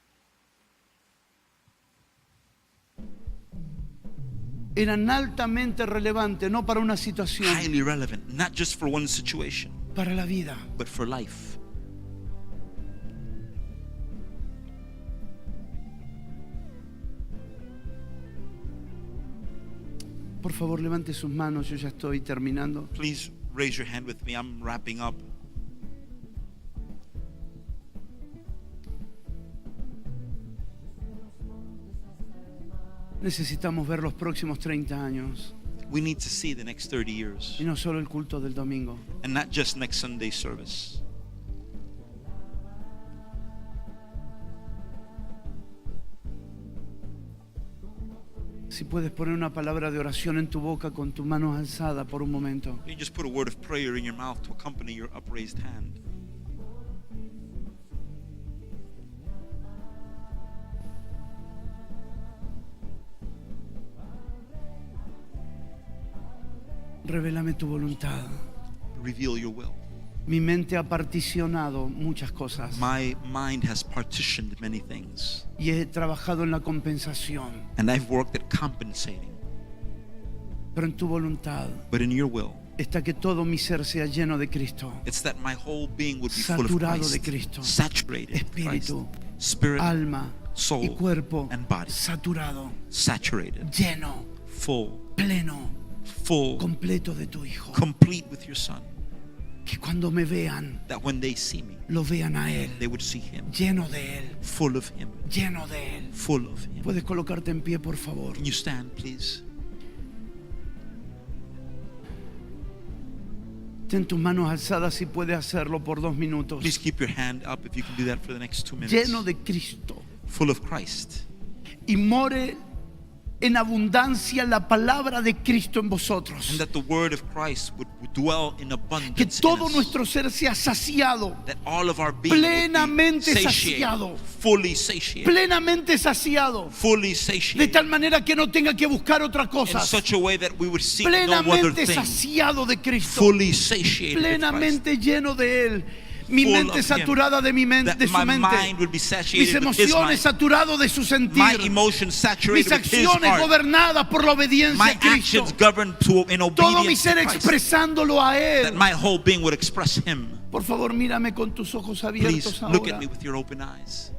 Eran altamente relevantes, no para una situación, Highly relevant, not just for one situation, para la vida. but for life. Por favor, levante sus manos, yo ya estoy terminando. Please raise your hand with me. I'm wrapping up. Necesitamos ver los próximos 30 años We need to see the next 30 years, y no solo el culto del domingo. and not just next Sunday service. Si puedes poner una palabra de oración en tu boca con tus manos alzadas por un momento. You just put a word of prayer in your mouth to accompany your upraised hand. Revélame tu voluntad. Reveal your will. Mi mente ha particionado muchas cosas My mind has partitioned many things, y he trabajado en la compensación, and I've worked at compensating. pero en tu voluntad But in your will, está que todo mi ser sea lleno de Cristo, it's that my whole being would be full of saturado Christ, de Cristo, saturated with Christ, espíritu, spirit, alma soul, y cuerpo, and body, saturado, saturated, lleno, full, pleno, full, completo de tu Hijo. complete with your Son. Que cuando me vean, That when they see me, lo vean a Él, they would see Him, lleno de Él, full of Him, lleno de Él. full of Him. Puedes colocarte en pie, por favor. Can you stand, please? Ten tus manos alzadas si puedes hacerlo por 2 minutos. Please keep your hand up if you can do that for the next 2 minutes. Lleno de Cristo. Full of Christ. Y more en abundancia la palabra de Cristo en vosotros. And that the word of Christ would dwell in Que abundance in todo us. nuestro ser sea saciado, That all of our being would plenamente be saciado. satiated, fully satiated, plenamente saciado, fully de satiated, tal manera que no tenga que buscar otra in cosa. such a way that we would seek no other Plenamente thing. saciado de Cristo, Fully satiated with Christ. plenamente lleno de Él. Mi Full mente of Him. saturada de mi mente, That de su my mente. mind would be Mis saturated with His emociones mind. saturadas de su My sentir. emotions saturated Mis with His acciones heart. gobernadas por la obediencia My a Cristo. actions governed in Todo mi obedience ser to Christ. expresándolo a That Él. my whole being would express Him. Por favor, mírame con tus ojos abiertos Please look at ahora. me with your open eyes.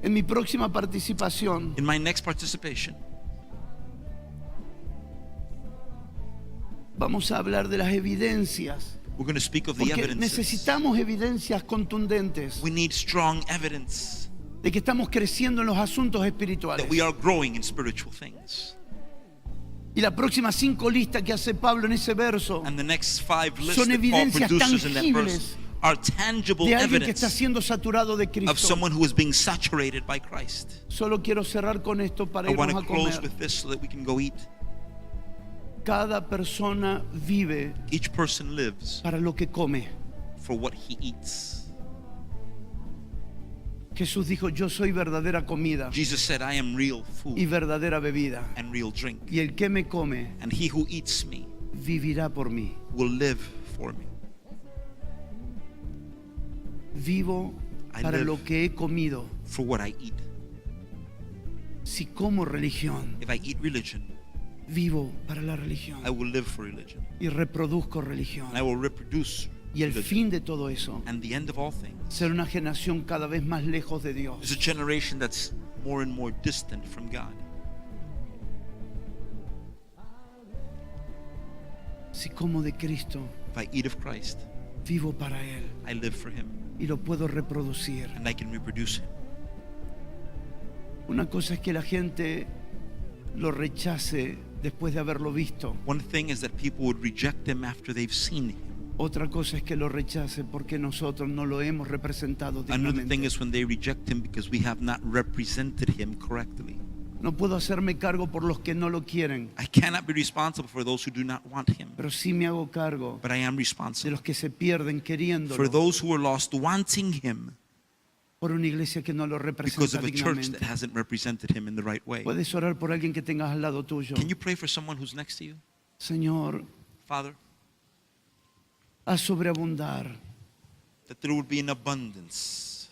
En mi próxima participación, In my next participation, vamos a hablar de las evidencias. we're going to speak of the Porque evidences. necesitamos evidencias contundentes We need strong evidence de que estamos creciendo en los asuntos espirituales. that we are growing in spiritual things. Y la próxima 5 listas que hace Pablo en ese verso And the next 5 lists son that Paul evidencias produces in that verse tangibles are tangible de alguien que está evidence siendo saturado de of Cristo. someone who is being saturated by Christ. Solo quiero cerrar con esto para I want irnos to a close comer. with this so that we can go eat. Cada persona vive Each person lives para lo que come. for what he eats. Jesús dijo, yo soy verdadera comida Jesus said, I am real y food verdadera bebida. and real drink. Y el que me come And he who eats me vivirá por mí. will live for me. Vivo I para live lo que he comido. for what I eat. Si como religión, If I eat religion, vivo para la religión I will live for religion. y reproduzco religión. And I will reproduce Y el religion. fin de todo eso, And the end of all things ser una generación cada vez más lejos de is Dios. a generation that's more and more distant from God. Si como de Cristo, If I eat of Christ, vivo para Él I live for him y lo puedo reproducir. and I can reproduce him. Una cosa es que la gente lo rechace después de haberlo visto. One thing is that people would reject him after they've seen him. Otra cosa es que lo rechace porque nosotros no lo hemos representado Another thing dignamente. is when they reject him because we have not represented him correctly. No puedo hacerme cargo por los que no lo quieren, I cannot be responsible for those who do not want him, pero sí me hago cargo but I am de responsible los que se pierden for queriéndolo those who are lost wanting him por una iglesia que no lo because representa of a church that dignamente. hasn't represented him in the right way. Puedes orar por alguien que tengas al lado tuyo. Can you pray for someone who's next to you? Señor, Father, haz sobreabundar that there would be an abundance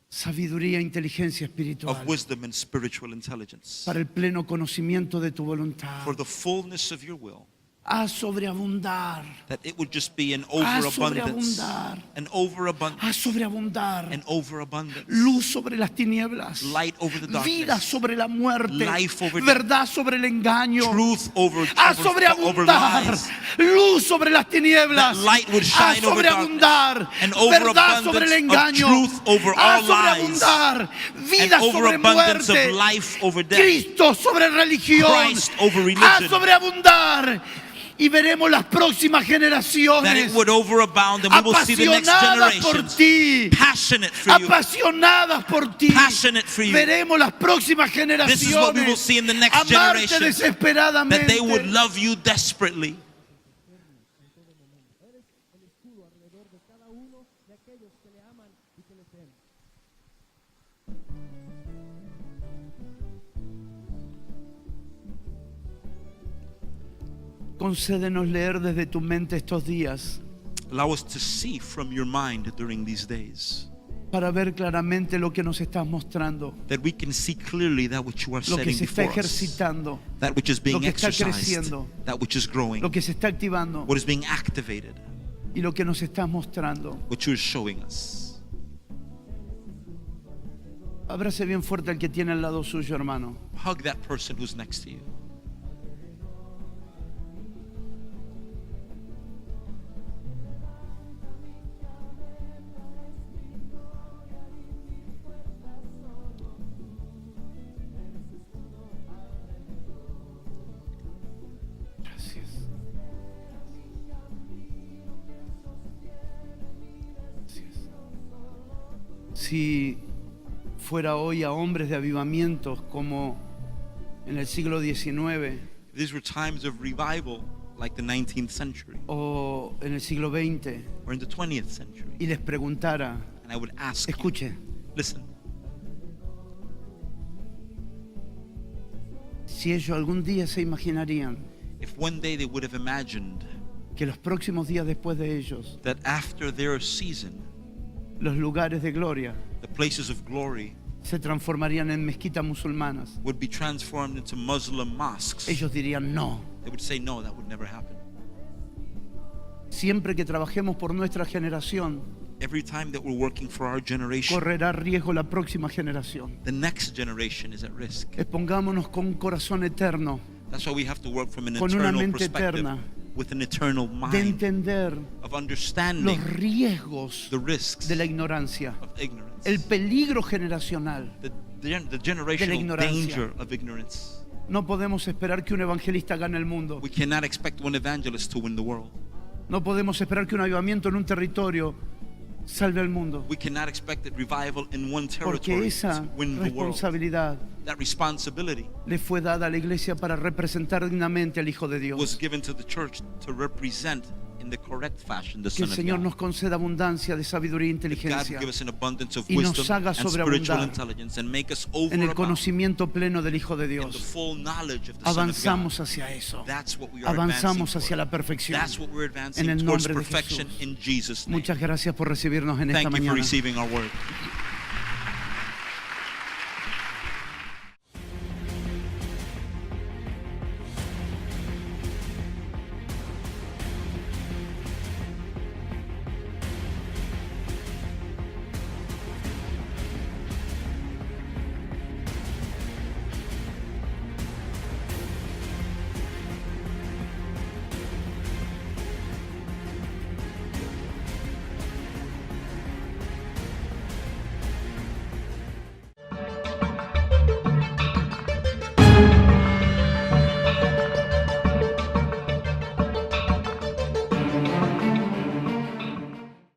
sabiduría e inteligencia espiritual of wisdom and spiritual intelligence para el pleno conocimiento de tu voluntad. for the fullness of your will, Haz sobreabundar, that it would just be an haz overabundance, sobreabundar, an overabundance, haz sobreabundar. an overabundance, Luz sobre las tinieblas, light over the vida darkness, sobre la muerte, Life over death. verdad sobre el engaño. truth over Haz over sobreabundar, lies, luz sobre las tinieblas, That light would haz shine over sobreabundar, and verdad sobre el overabundance engaño, of truth over haz all lies, sobreabundar, vida and sobre overabundance muerte, of life over death, Cristo sobre religión, Christ over religion. haz sobreabundar. Y veremos las próximas that generaciones it would overabound, and we will see the next apasionadas por generations ti, passionate for you. apasionadas por ti. Passionate for you. Veremos las próximas This is what we will generaciones see in the next amarte generation, desesperadamente. that they would love you desperately. Concédenos leer desde tu mente estos días Allow us to see from your mind during these days, para ver claramente lo que nos estás mostrando, that we can see clearly that which you are lo que setting se está before us, ejercitando, that which is being que está exercised, creciendo, that which is growing, lo que se está activando what is being activated, y lo que nos estás mostrando. what you are showing us. Abrace bien fuerte al que tiene al lado suyo, hermano. Hug that person who's next to you. Gracias. Gracias. Si fuera hoy a hombres de avivamientos como en el siglo XIX These were times of revival like the 19th century o en el siglo XX or in the 20th century. y les preguntara, And I would ask you, escuche, listen, si ellos algún día se imaginarían if one day they would have imagined que los próximos días después de ellos, that after their season, los lugares de gloria the places of glory se transformarían en mezquitas musulmanas, would be transformed into Muslim mosques, ellos dirían no. they would say, no, that would never happen. Siempre que trabajemos por nuestra generación, Every time that we're working for our generation, correrá riesgo la próxima generación. the next generation is at risk. Expongámonos con un corazón eterno, That's why we have to work from an con una eternal mente perspective, eterna, with an eternal de mind entender of los understanding riesgos the risks de la ignorancia, of ignorance, el peligro generacional. the generational ignorancia. danger of ignorance. No podemos esperar que un evangelista gane el mundo. We cannot expect one evangelist to win the world. No podemos esperar que un avivamiento en un territorio salve al mundo. We cannot expect that revival in one Porque territory esa to win the world. responsabilidad That responsibility le fue dada a la iglesia para representar dignamente al Hijo de was Dios. given to the church to represent in the correct fashion, the Que el Son of Señor God. nos conceda abundancia de sabiduría e That God inteligencia will give us an abundance of y nos wisdom haga and spiritual sobreabundar intelligence and make us en el overabound conocimiento pleno del Hijo de in the Dios. full knowledge of the Son of God. Avanzamos hacia eso. That's what we are advancing Avanzamos hacia la toward. perfección. That's what we're advancing En el towards nombre de perfection Jesús. in Jesus' name. Muchas gracias por recibirnos en esta Thank you for mañana. receiving our word.